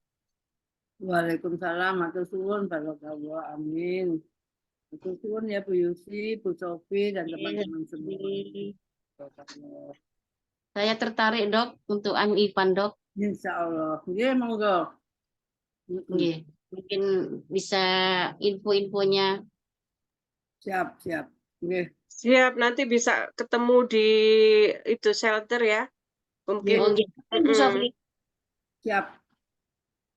A: Waalaikumsalam. Atur suwun. Barakallah. Amin. Atur suwun ya Bu Yusi, Bu Sofi, dan teman-teman semua.
B: Saya tertarik dok untuk Ivan dok.
A: Insya Allah. Nggih, monggo.
B: Nggih, mungkin bisa info-infonya.
A: Siap. Nggih.
C: Siap, nanti bisa ketemu di itu shelter ya. Mungkin.
B: Oh, nggih.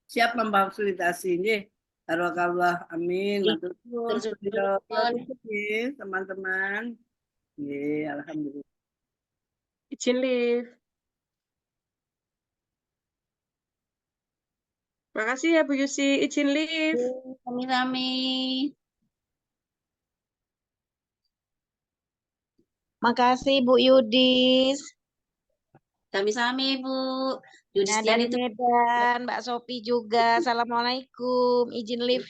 A: Siap memfasilitasi nggih. Barakallah. Amin. Matur suwun. Teman-teman. Nggih, alhamdulillah.
C: Izin live. Makasih ya Bu Yusi, izin live.
B: Kami-kami.
I: Makasih Bu Yudis.
B: Sami-sami Bu.
I: Nah, dari Medan, Mbak Sopi juga. Assalamualaikum. Izin live.